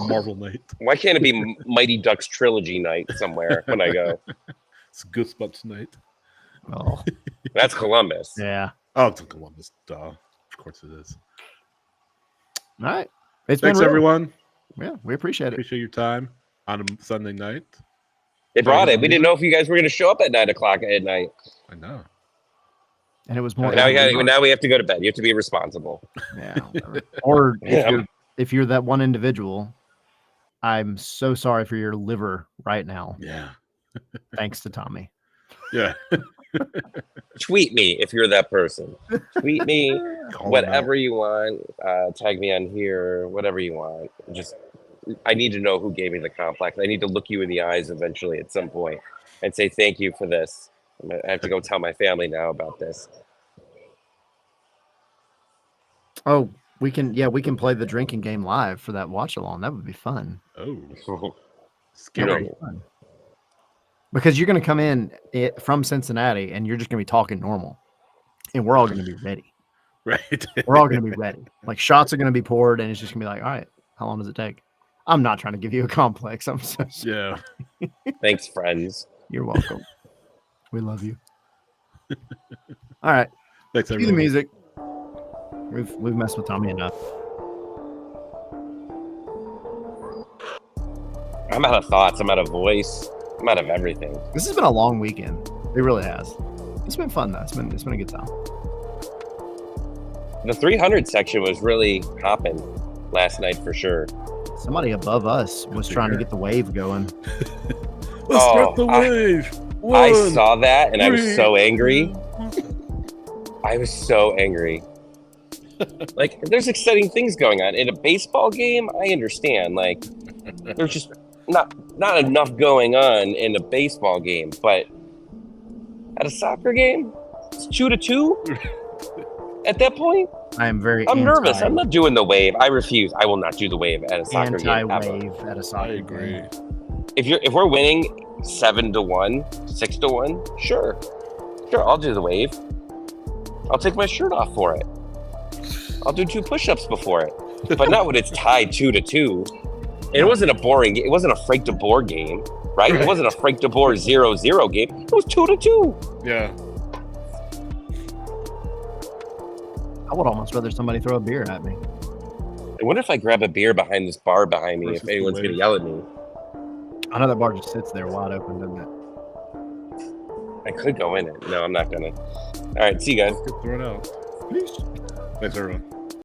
C: Marvel night.
D: Why can't it be Mighty Ducks trilogy night somewhere when I go?
C: It's Goosebumps night.
B: Oh,
D: That's Columbus.
B: yeah.
C: Oh, it's in Columbus. Duh. Of course it is.
B: All right. It's
C: Thanks,
B: been real.
C: everyone.
B: Yeah, we appreciate it.
C: Appreciate your time on a Sunday night.
D: They brought it. We didn't know if you guys were going to show up at 9:00 at night.
C: I know.
B: And it was more.
D: Now we have to go to bed. You have to be responsible.
B: Yeah. Whatever. Or
D: Yeah.
B: if you're that one individual, I'm so sorry for your liver right now.
C: Yeah.
B: Thanks to Tommy.
C: Yeah.
D: Tweet me if you're that person. Tweet me
C: Call him
D: whatever you want. Tag me on here. Whatever you want. Just I need to know who gave me the complex. I need to look you in the eyes eventually at some point and say thank you for this. I have to go tell my family now about this.
B: Oh, we can play the drinking game live for that watch along. That would be fun.
C: Oh.
D: You
C: Scary.
D: know,
B: Fun. Because you're going to come in from Cincinnati and you're just going to be talking normal. And we're all going to be ready.
C: Right.
B: We're all going to be ready. Like shots are going to be poured and it's just going to be like, all right, how long does it take? I'm not trying to give you a complex. I'm so sorry.
C: Yeah.
D: thanks, friends.
B: You're welcome. We love you. All right.
C: Thanks,
B: Cue the
C: everyone.
B: music. We've messed with Tommy enough.
D: I'm out of thoughts. I'm out of voice. I'm out of everything.
B: This has been a long weekend. It really has. It's been fun though. It's been a good time.
D: The 300 section was really hopping last night for sure.
B: Somebody above us was trying to get the wave going.
C: Let's start the wave.
D: I saw that and I was so angry. I was so angry. Like, there's exciting things going on in a baseball game. I understand. Like, there's just not enough going on in a baseball game, but at a soccer game, it's 2-2. At that point,
B: I'm
D: nervous. I'm not doing the wave. I refuse. I will not do the wave at a soccer game.
B: Anti-wave at a soccer
C: I agree.
B: game.
D: If we're winning 7-1, 6-1, sure, I'll do the wave. I'll take my shirt off for it. I'll do 2 push-ups before it, but not when it's tied 2-2. And it wasn't a boring. It wasn't a Frank DeBoer game, right? It wasn't a Frank DeBoer 0-0 game. It was 2-2.
C: Yeah.
B: I would almost rather somebody throw a beer at me.
D: I wonder if I grab a beer behind this bar behind me, if anyone's going to yell at me.
B: I know that bar just sits there wide open, doesn't it?
D: I could go in it. No, I'm not going to. All right, see you guys.
C: Get thrown out. Peace. Thanks, everyone.